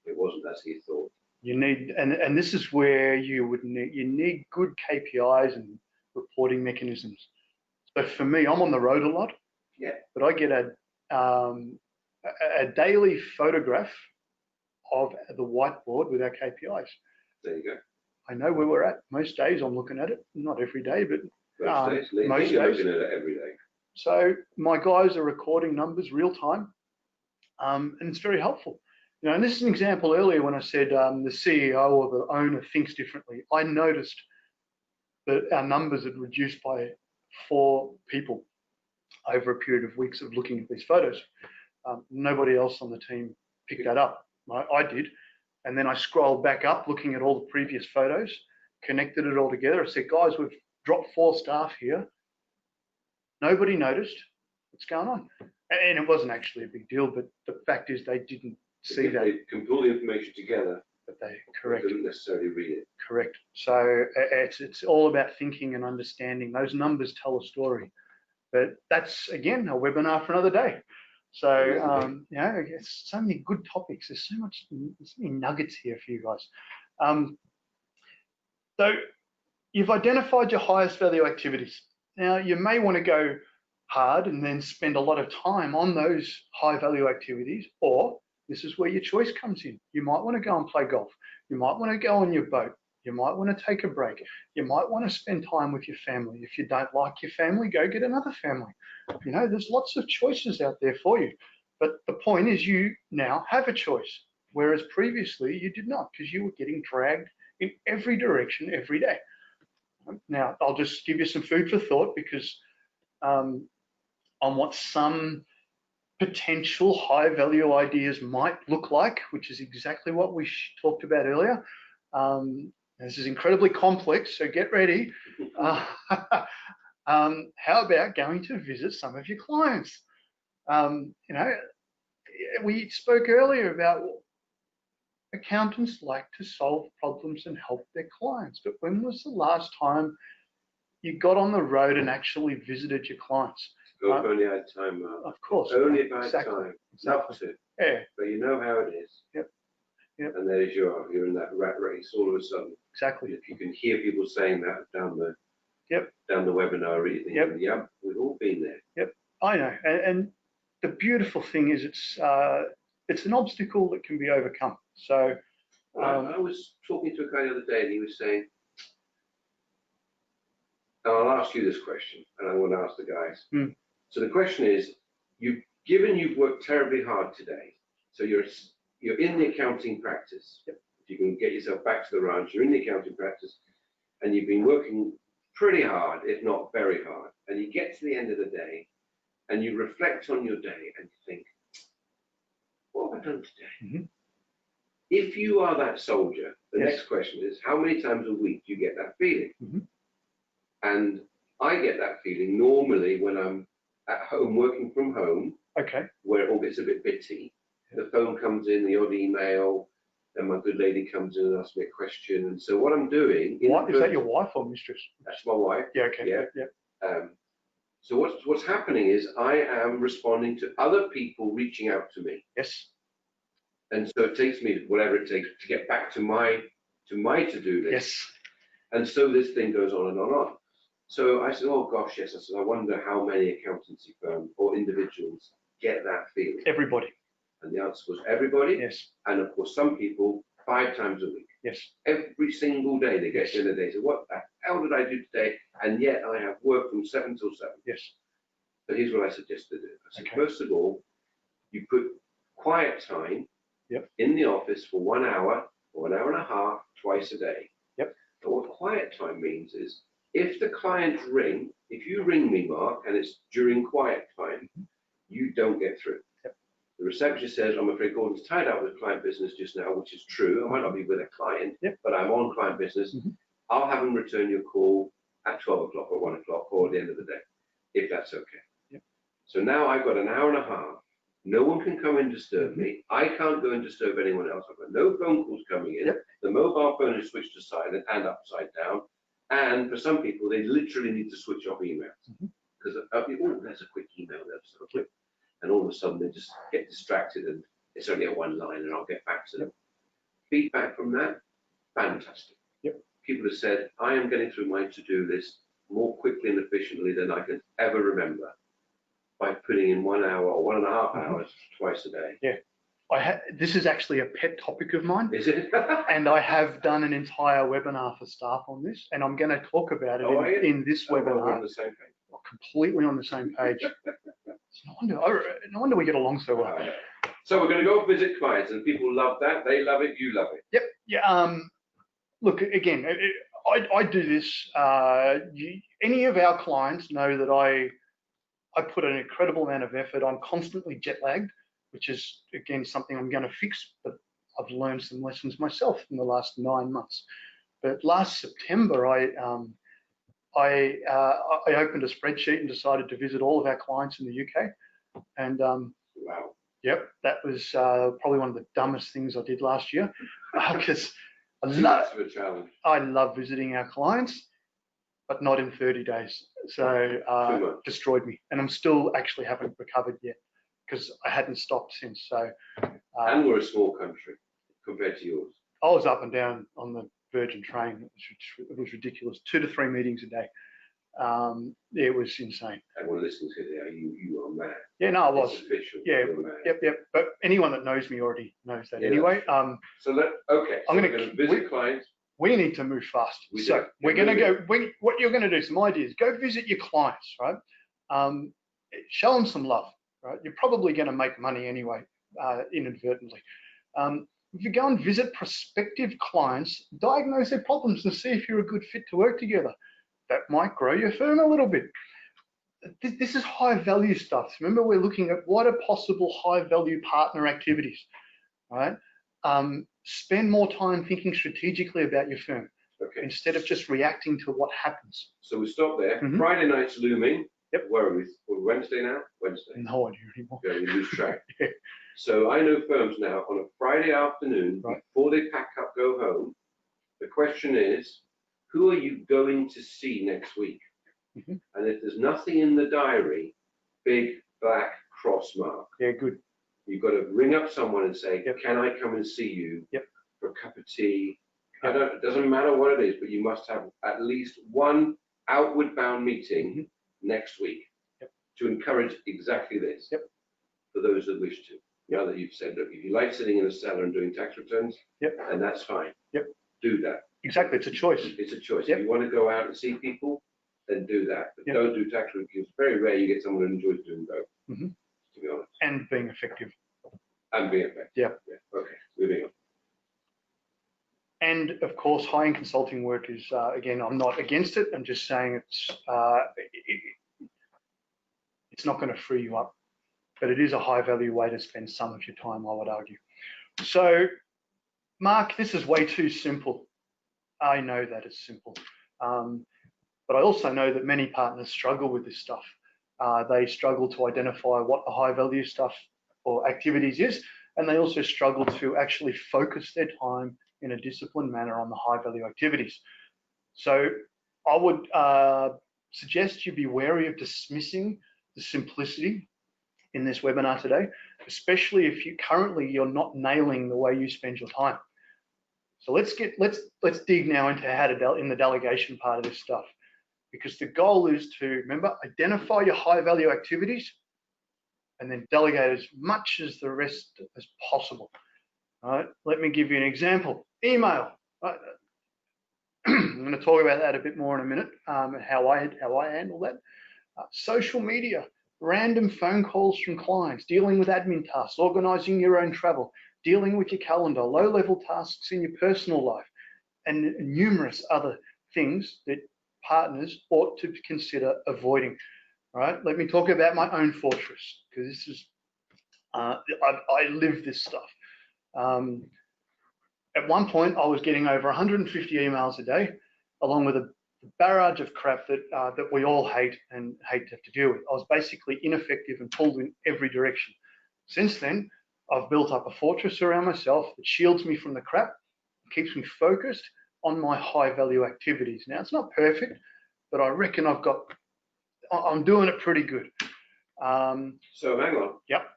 it wasn't as he thought. You need, and this is where you need good KPIs and reporting mechanisms. So for me, I'm on the road a lot. Yeah. But I get a daily photograph of the whiteboard with our KPIs. There you go. I know where we're at. Most days I'm looking at it. Not every day, but most days. Most you're days. looking at it every day. So my guys are recording numbers real time, and it's very helpful. You know, and this is an example earlier when I said the CEO or the owner thinks differently. I noticed that our numbers had reduced by 4 people over a period of weeks of looking at these photos. Nobody else on the team picked that up. Right? I did. And then I scrolled back up looking at all the previous photos, connected it all together. I said, guys, we've dropped 4 staff here. Nobody noticed. What's going on? And it wasn't actually a big deal, but the fact is they didn't see that. They can pull the information together but they They correct. don't necessarily read it. Correct. So it's all about thinking and understanding. Those numbers tell a story, but that's again a webinar for another day. So you know, it's so many good topics. There's so many nuggets here for you guys. So you've identified your highest value activities. Now you may want to go hard and then spend a lot of time on those high value activities, or this is where your choice comes in. You might want to go and play golf. You might want to go on your boat. You might want to take a break. You might want to spend time with your family. If you don't like your family, go get another family. You know, there's lots of choices out there for you. But the point is you now have a choice, whereas previously you did not, because you were getting dragged in every direction every day. Now, I'll just give you some food for thought, because on what some potential high value ideas might look like, which is exactly what we talked about earlier. This is incredibly complex, so get ready. How about going to visit some of your clients? You know, we spoke earlier about accountants like to solve problems and help their clients, but when was the last time you got on the road and actually visited your clients? I've only had time, Mark. Of course. Only about exactly. time. Exactly. Not to. Yeah. But you know how it is. Yep. Yep. And there you are. You're in that rat race all of a sudden. Exactly. If you can hear people saying that down the Yep. down the webinar, really thinking, Yep. yeah, we've all been there. Yep. I know. And the beautiful thing is it's an obstacle that can be overcome. So I was talking to a guy the other day, and he was saying, and I'll ask you this question, and I want to ask the guys. So the question is, you've worked terribly hard today. So you're in the accounting practice. Yep. If you can get yourself back to the ranch, you're in the accounting practice, and you've been working pretty hard, if not very hard. And you get to the end of the day, and you reflect on your day, and you think, what have I done today? If you are that soldier, the next question is, how many times a week do you get that feeling? And I get that feeling normally when I'm at home, working from home, where it all gets a bit bitty. The phone comes in, the odd email, and my good lady comes in and asks me a question. And so what I'm doing... Is that your wife or mistress? That's my wife. Yeah, okay. Yeah. So what's happening is I am responding to other people reaching out to me. Yes. And so it takes me whatever it takes to get back to my to-do list. Yes. And so this thing goes on and on and on. So I said, oh gosh, yes. I said, I wonder how many accountancy firms or individuals get that feeling. Everybody. And the answer was everybody. Yes. And of course, some people 5 times a week. Yes. Every single day they get to the end of the day. So what the hell did I do today? And yet I have work from 7 till 7. Yes. So here's what I suggest to do. I said, first of all, you put quiet time in the office for 1 hour or 1 hour and a half twice a day. Yep. And what quiet time means is if the clients ring, if you ring me, Mark, and it's during quiet time, you don't get through. Yep. The receptionist says, I'm afraid Gordon's tied up with client business just now, which is true. I might not be with a client, but I'm on client business. I'll have them return your call at 12 o'clock or 1 o'clock or at the end of the day, if that's okay. Yep. So now I've got an hour and a half. No one can come and disturb me. I can't go and disturb anyone else. I've got no phone calls coming in. The mobile phone is switched to silent and upside down. And for some people, they literally need to switch off emails. Because, oh, there's a quick email there. So quick. And all of a sudden, they just get distracted and it's only a one line and I'll get back to them. Feedback from that, fantastic. People have said, I am getting through my to-do list more quickly and efficiently than I can ever remember by putting in 1 hour or 1.5 hours twice a day. Yeah. This is actually a pet topic of mine. Is it? And I have done an entire webinar for staff on this, and I'm going to talk about it in this webinar. We're on the same page. Completely on the same page. No wonder we get along so well. So we're going to go visit clients, and people love that. They love it. You love it. Yep. Yeah. Look, again, I do this. Any of our clients know that I put an incredible amount of effort. I'm constantly jet lagged, which is, again, something I'm going to fix, but I've learned some lessons myself in the last 9 months. But last September, I opened a spreadsheet and decided to visit all of our clients in the UK. And wow. Yep, that was probably one of the dumbest things I did last year. Because I Too love, much of a challenge. I love visiting our clients, but not in 30 days. So Too much. destroyed me. And I'm still actually haven't recovered yet because I hadn't stopped since. So And we're a small country compared to yours. I was up and down on the Virgin train. It was ridiculous. 2 to 3 meetings a day. It was insane. Everyone listening to it, you are mad. Yeah, no, I was. It's official. Yeah, You're mad. yep. But anyone that knows me already knows that Yeah, anyway. So okay. I'm So gonna- we're going to visit clients. We need to move fast. We So do. we're Yeah, going to go, what you're going to do, some ideas, go visit your clients, right? Show them some love, right? You're probably going to make money anyway, inadvertently. If you go and visit prospective clients, diagnose their problems and see if you're a good fit to work together. That might grow your firm a little bit. This is high value stuff. Remember, we're looking at what are possible high value partner activities, right? Spend more time thinking strategically about your firm instead of just reacting to what happens. So we stop there. Mhm. Friday night's looming. Yep. Where are we? We're Wednesday now? Wednesday. No idea anymore. Yeah, we lose track. Yeah. So I know firms now on a Friday afternoon, Right. before they pack up, go home, the question is, who are you going to see next week? Mhm. And if there's nothing in the diary, big black cross mark. Yeah, good. You've got to ring up someone and say, Yep. can I come and see you Yep. for a cup of tea? Yep. It doesn't matter what it is, but you must have at least one outward bound meeting next week to encourage exactly this for those that wish to. Now that you've said, look, if you like sitting in a cellar and doing tax returns, then that's fine. Do that. Exactly, it's a choice. It's a choice. Yep. If you want to go out and see people, then do that. But Yep. don't do tax reviews. It's very rare you get someone who enjoys doing both, Mhm. to be honest. And being effective. And be effective. Yeah. Okay, moving on. And of course, high-end consulting work is, again, I'm not against it. I'm just saying it's not going to free you up, but it is a high-value way to spend some of your time, I would argue. So, Mark, this is way too simple. I know that it's simple, but I also know that many partners struggle with this stuff. They struggle to identify what the high-value stuff or activities is, and they also struggle to actually focus their time in a disciplined manner on the high-value activities. So I would suggest you be wary of dismissing the simplicity in this webinar today, especially if you're not nailing the way you spend your time. So let's dig now into how to in the delegation part of this stuff, because the goal is to, remember, identify your high-value activities and then delegate as much as the rest as possible. All right, let me give you an example. Email. Right? I'm going to talk about that a bit more in a minute, how I handle that. Social media, random phone calls from clients, dealing with admin tasks, organizing your own travel, dealing with your calendar, low-level tasks in your personal life, and numerous other things that partners ought to consider avoiding. All right, let me talk about my own fortress, because this is, I live this stuff. At one point, I was getting over 150 emails a day, along with a barrage of crap that we all hate and hate to have to deal with. I was basically ineffective and pulled in every direction. Since then, I've built up a fortress around myself that shields me from the crap, keeps me focused on my high-value activities. Now, it's not perfect, but I reckon I'm doing it pretty good. So hang on. Yep.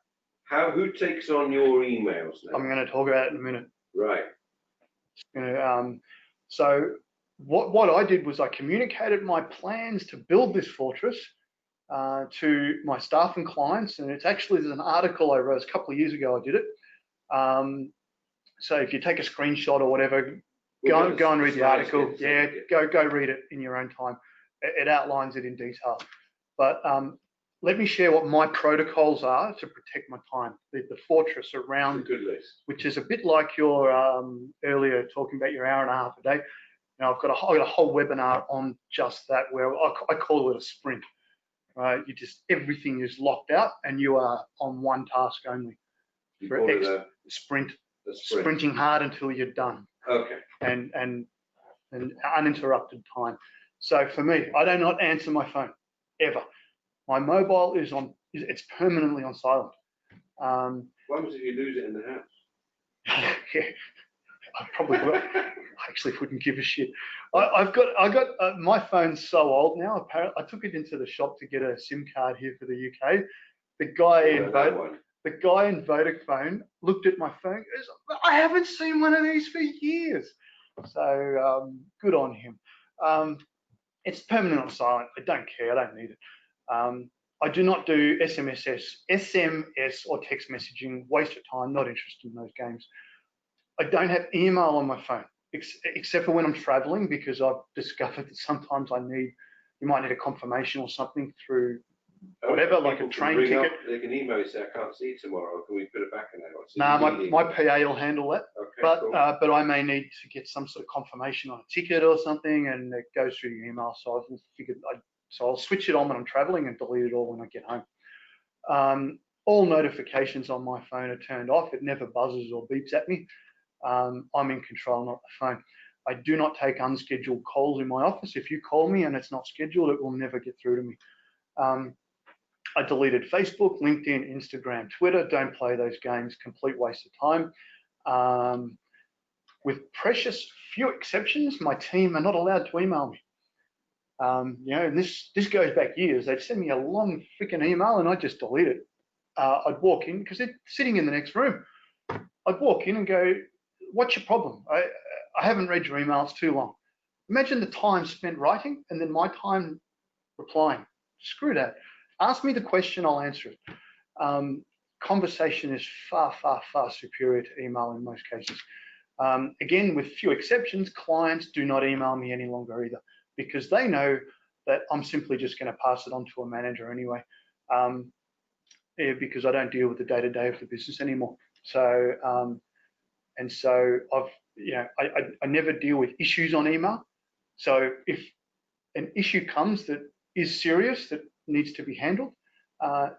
Who takes on your emails now? I'm going to talk about it in a minute. Right. So what I did was I communicated my plans to build this fortress to my staff and clients, and it's actually, there's an article I wrote a couple of years ago. I did it. So if you take a screenshot or whatever, go and read the article. Yeah, go read it in your own time. It outlines it in detail. But let me share what my protocols are to protect my time. The fortress around, it's a good list, which is a bit like your earlier talking about your hour and a half a day. Now I've got a whole webinar on just that, where I call it a sprint. Right, everything is locked out, and you are on one task only. you call it a sprint. sprint. Sprinting hard until you're done. Okay. And uninterrupted time. So for me, I do not answer my phone ever. My mobile is it's permanently on silent. What happens if you lose it in the house? Yeah. I probably will. I actually wouldn't give a shit. I got my phone's so old now. Apparently, I took it into the shop to get a SIM card here for the UK. The guy in Vodafone looked at my phone. Goes, I haven't seen one of these for years. So good on him. It's permanent on silent. I don't care. I don't need it. I do not do SMS or text messaging. Waste of time. Not interested in those games. I don't have email on my phone, except for when I'm traveling, because I've discovered that sometimes you might need a confirmation or something through whatever, like a train ticket. They can email you, say, I can't see you tomorrow. Can we put it back in there? No, my PA will handle that. Okay, but cool. But I may need to get some sort of confirmation on a ticket or something, and it goes through the email. So I've figured, so I'll switch it on when I'm traveling and delete it all when I get home. All notifications on my phone are turned off. It never buzzes or beeps at me. I'm in control, not the phone. I do not take unscheduled calls in my office. If you call me and it's not scheduled, it will never get through to me. I deleted Facebook, LinkedIn, Instagram, Twitter. Don't play those games. Complete waste of time. With precious few exceptions, my team are not allowed to email me. And this goes back years. They'd send me a long freaking email and I'd just delete it. I'd walk in because they're sitting in the next room. I'd walk in and go, what's your problem? I haven't read your email, it's too long. Imagine the time spent writing and then my time replying. Screw that. Ask me the question, I'll answer it. Conversation is far, far, far superior to email in most cases. Again, with few exceptions, clients do not email me any longer either, because they know that I'm simply just going to pass it on to a manager anyway, because I don't deal with the day-to-day of the business anymore. So, and so I never deal with issues on email. So if an issue comes that is serious, that needs to be handled,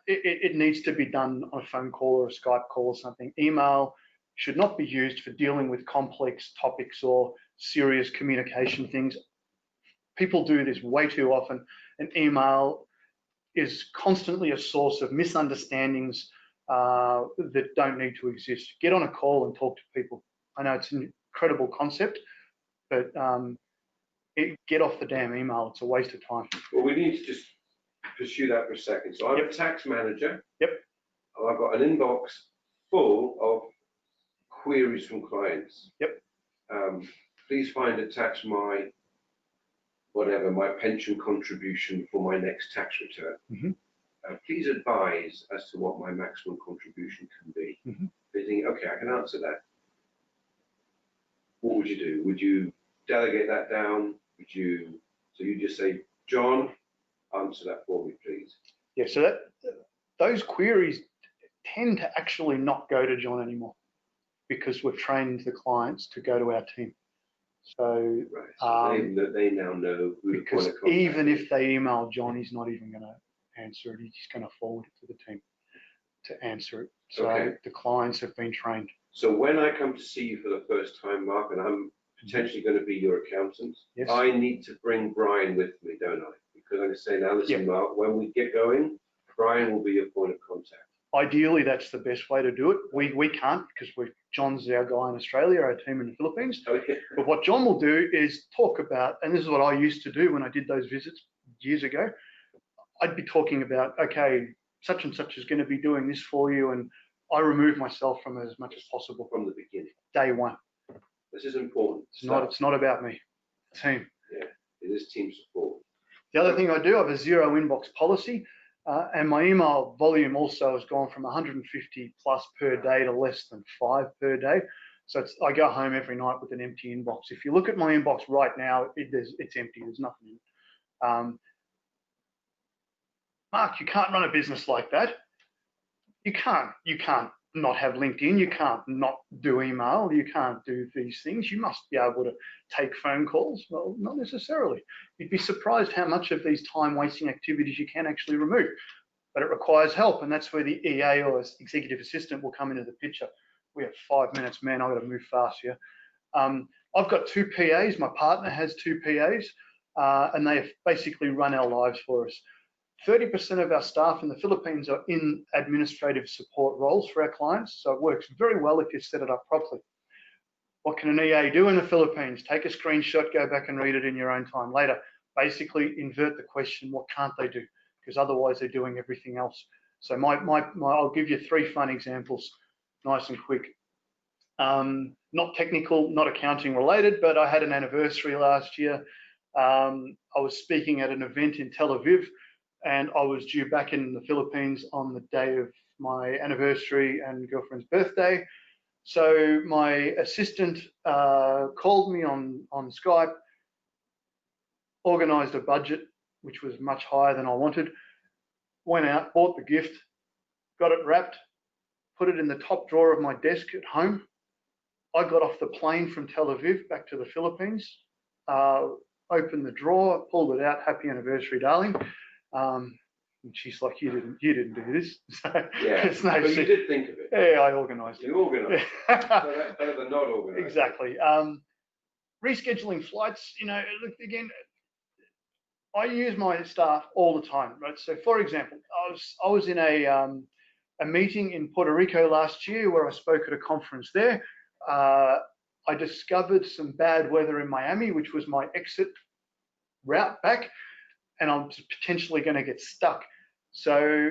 it needs to be done on a phone call or a Skype call or something. Email should not be used for dealing with complex topics or serious communication things. People do this way too often, and email is constantly a source of misunderstandings that don't need to exist. Get on a call and talk to people. I know it's an incredible concept, but get off the damn email. It's a waste of time. Well, we need to just pursue that for a second. So I'm a tax manager. Yep. I've got an inbox full of queries from clients. Yep. Please find attached my pension contribution for my next tax return. Mm-hmm. Please advise as to what my maximum contribution can be. Mm-hmm. They think, okay, I can answer that. What would you do? Would you delegate that down? So you just say, John, answer that for me, please. Yeah, so those queries tend to actually not go to John anymore, because we've trained the clients to go to our team. So, right. So they now know who to point of contact. Even if they email John, he's not even going to answer it. He's going to forward it to the team to answer it. So the clients have been trained. So when I come to see you for the first time, Mark, and I'm potentially going to be your accountant, yes. I need to bring Brian with me, don't I? Because I'm going to say, now listen, Mark, when we get going, Brian will be your point of contact. Ideally, that's the best way to do it. We can't, because John's our guy in Australia, our team in the Philippines. Okay. But what John will do is talk about, and this is what I used to do when I did those visits years ago. I'd be talking about, okay, such and such is going to be doing this for you, and I remove myself from it as much as possible from the beginning. Day one. This is important. It's not about me. Team. Yeah, it is team support. The other thing I do, I have a zero inbox policy, and my email volume also has gone from 150 plus per day to less than 5 per day. So I go home every night with an empty inbox. If you look at my inbox right now, it's empty. There's nothing in it. Mark, you can't run a business like that. You can't not have LinkedIn. You can't not do email. You can't do these things. You must be able to take phone calls. Well, not necessarily. You'd be surprised how much of these time-wasting activities you can actually remove. But it requires help, and that's where the EA or executive assistant will come into the picture. We have 5 minutes, man. I've got to move fast here. I've got 2 PAs. My partner has 2 PAs, and they have basically run our lives for us. 30% of our staff in the Philippines are in administrative support roles for our clients, so it works very well if you set it up properly. What can an EA do in the Philippines? Take a screenshot, go back and read it in your own time later. Basically, invert the question, what can't they do? Because otherwise they're doing everything else. So I'll give you 3 fun examples, nice and quick. Not technical, not accounting related, but I had an anniversary last year. I was speaking at an event in Tel Aviv, and I was due back in the Philippines on the day of my anniversary and girlfriend's birthday. So my assistant called me on Skype, organised a budget, which was much higher than I wanted, went out, bought the gift, got it wrapped, put it in the top drawer of my desk at home. I got off the plane from Tel Aviv back to the Philippines, opened the drawer, pulled it out, happy anniversary, darling. And she's like, you didn't do this. So Yeah, it's no but you secret. did think of it. Yeah, I organised it. You organised. So that's better than not organised. Exactly. Rescheduling flights, look, again, I use my staff all the time, right? So for example, I was in a meeting in Puerto Rico last year where I spoke at a conference there. I discovered some bad weather in Miami, which was my exit route back, and I'm potentially going to get stuck. So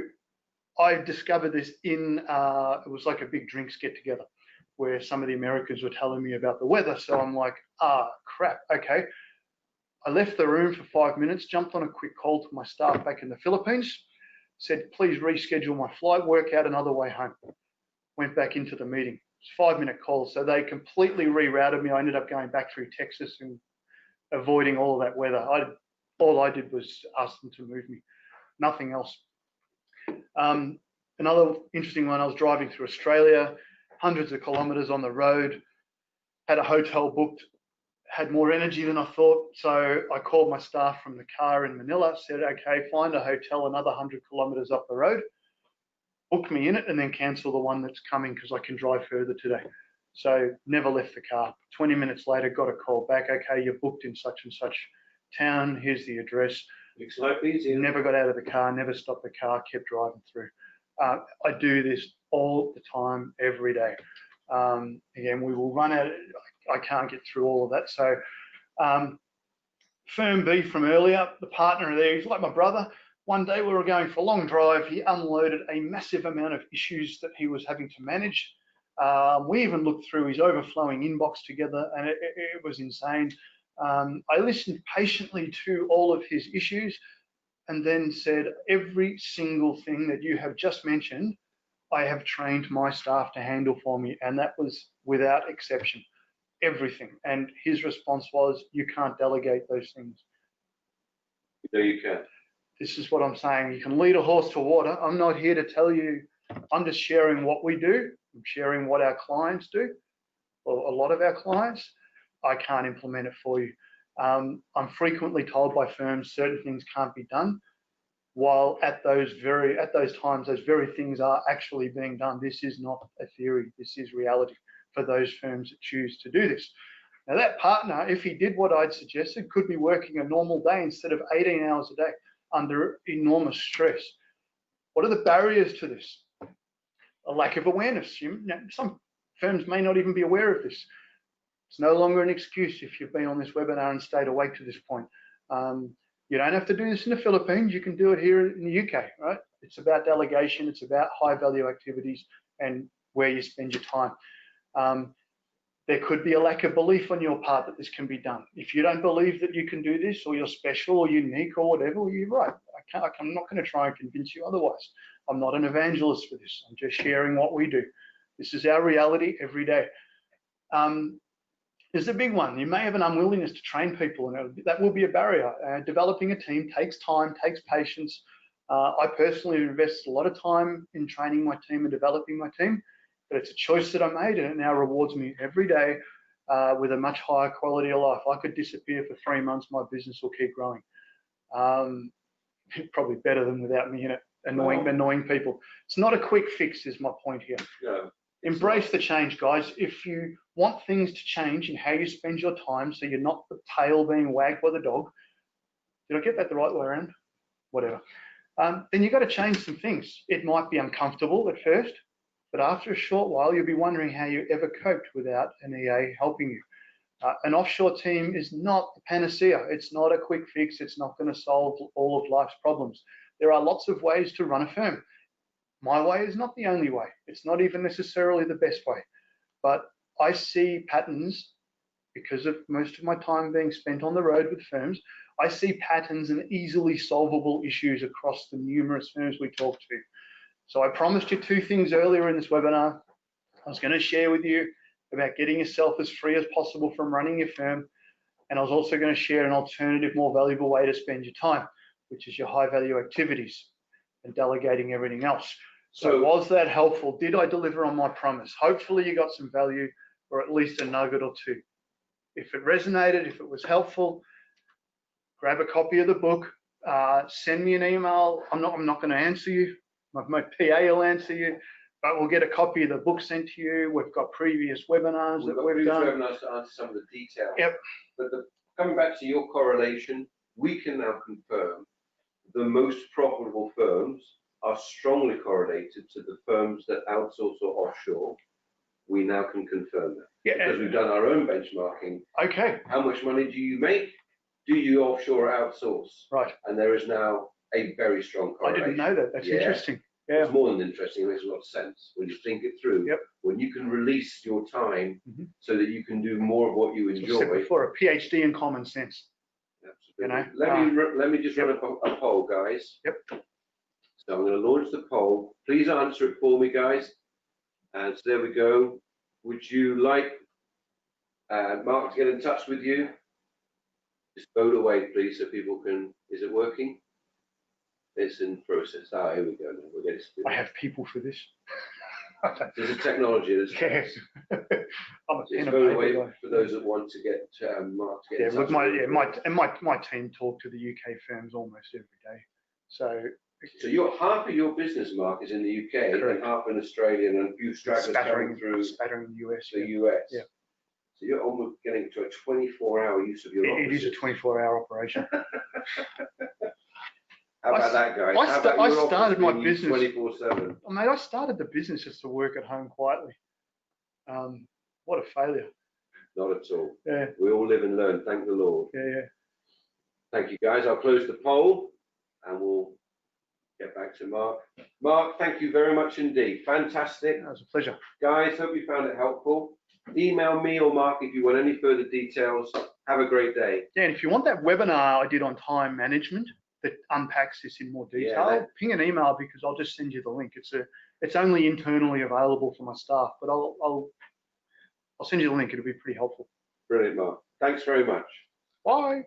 I discovered this it was like a big drinks get together where some of the Americans were telling me about the weather. So I'm like, crap, okay. I left the room for 5 minutes, jumped on a quick call to my staff back in the Philippines, said, please reschedule my flight, work out another way home. Went back into the meeting. It's a 5-minute call. So they completely rerouted me. I ended up going back through Texas and avoiding all of that weather. All I did was ask them to move me, nothing else. Another interesting one, I was driving through Australia, hundreds of kilometers on the road, had a hotel booked, had more energy than I thought. So I called my staff from the car in Manila, said, okay, find a hotel another 100 kilometers up the road, book me in it, and then cancel the one that's coming because I can drive further today. So never left the car. 20 minutes later, got a call back. Okay, you're booked in such and such town. Here's the address. Makes life easier. Never got out of the car, never stopped the car, kept driving through. I do this all the time, every day. Again, we will run out. I can't get through all of that. So Firm B from earlier, the partner there, he's like my brother. One day we were going for a long drive. He unloaded a massive amount of issues that he was having to manage. We even looked through his overflowing inbox together, and it was insane. I listened patiently to all of his issues and then said, every single thing that you have just mentioned, I have trained my staff to handle for me. And that was without exception, everything. And his response was, you can't delegate those things. No, you can. This is what I'm saying. You can lead a horse to water. I'm not here to tell you, I'm just sharing what we do. I'm sharing what our clients do, or a lot of our clients. I can't implement it for you. I'm frequently told by firms certain things can't be done, while at those times, those very things are actually being done. This is not a theory. This is reality for those firms that choose to do this. Now that partner, if he did what I'd suggested, could be working a normal day instead of 18 hours a day under enormous stress. What are the barriers to this? A lack of awareness. Some firms may not even be aware of this. It's no longer an excuse if you've been on this webinar and stayed awake to this point. You don't have to do this in the Philippines. You can do it here in the UK, right? It's about delegation. It's about high value activities and where you spend your time. There could be a lack of belief on your part that this can be done. If you don't believe that you can do this, or you're special or unique or whatever, well, you're right. I'm not going to try and convince you otherwise. I'm not an evangelist for this. I'm just sharing what we do. This is our reality every day. There's a big one. You may have an unwillingness to train people, and that will be a barrier. Developing a team takes time, takes patience. I personally invest a lot of time in training my team and developing my team, but it's a choice that I made, and it now rewards me every day with a much higher quality of life. I could disappear for 3 months, my business will keep growing. Probably better than without me in it, annoying people. It's not a quick fix, is my point here. No. Embrace the change, guys. If you want things to change in how you spend your time, so you're not the tail being wagged by the dog, did I get that the right way around? Whatever. Then you've got to change some things. It might be uncomfortable at first. But after a short while, you'll be wondering how you ever coped without an EA helping you. An offshore team is not the panacea. It's not a quick fix. It's not going to solve all of life's problems. There are lots of ways to run a firm. My way is not the only way. It's not even necessarily the best way. But I see patterns because of most of my time being spent on the road with firms. I see patterns and easily solvable issues across the numerous firms we talk to. So I promised you 2 things earlier in this webinar. I was going to share with you about getting yourself as free as possible from running your firm. And I was also going to share an alternative, more valuable way to spend your time, which is your high value activities and delegating everything else. So was that helpful? Did I deliver on my promise? Hopefully you got some value, or at least a nugget or 2. If it resonated, if it was helpful, grab a copy of the book, send me an email. I'm not going to answer you. My PA will answer you, but we'll get a copy of the book sent to you. We've got previous webinars that we've done. Webinars to answer some of the details. Yep. But coming back to your correlation, we can now confirm the most profitable firms are strongly correlated to the firms that outsource or offshore. We now can confirm that. Yeah. Because we've done our own benchmarking. Okay. How much money do you make? Do you offshore or outsource? Right. And there is now a very strong I correlation. didn't know that. That's Yeah. interesting. Yeah. It's more than interesting. It makes a lot of sense when you think it through. Yep. When you can release your time so that you can do more of what you As I said enjoy. before, a PhD in common sense. Absolutely. You know, Let me just run a poll, guys. Yep. So I'm going to launch the poll. Please answer it for me, guys. And so there we go. Would you like Mark to get in touch with you? Just vote away, please, so people can. Is it working? It's in process. Ah, here we go. Now we'll get it. I have people for this. There's a technology that's. Yes. I'm a Just pen and vote away paper guy. for those that want to get Mark to get Yeah, in look, touch. my team talk to the UK firms almost every day. So Half of your business, Mark, is in the UK, Correct. and half in Australia, and a few stragglers coming through spattering the US. the Yeah. US. Yeah. So you're almost getting to a 24-hour use of your It is a offices. 24-hour operation. How about that, guys? I started my business 24/7. Oh, mate, I started the business just to work at home quietly. What a failure. Not at all. Yeah. We all live and learn. Thank the Lord. Yeah. Thank you, guys. I'll close the poll, and we'll get back to Mark. Mark, thank you very much indeed. Fantastic. It was a pleasure. Guys, hope you found it helpful. Email me or Mark if you want any further details. Have a great day. Yeah, and if you want that webinar I did on time management that unpacks this in more detail, ping an email because I'll just send you the link. It's only internally available for my staff, but I'll send you the link. It'll be pretty helpful. Brilliant, Mark. Thanks very much. Bye.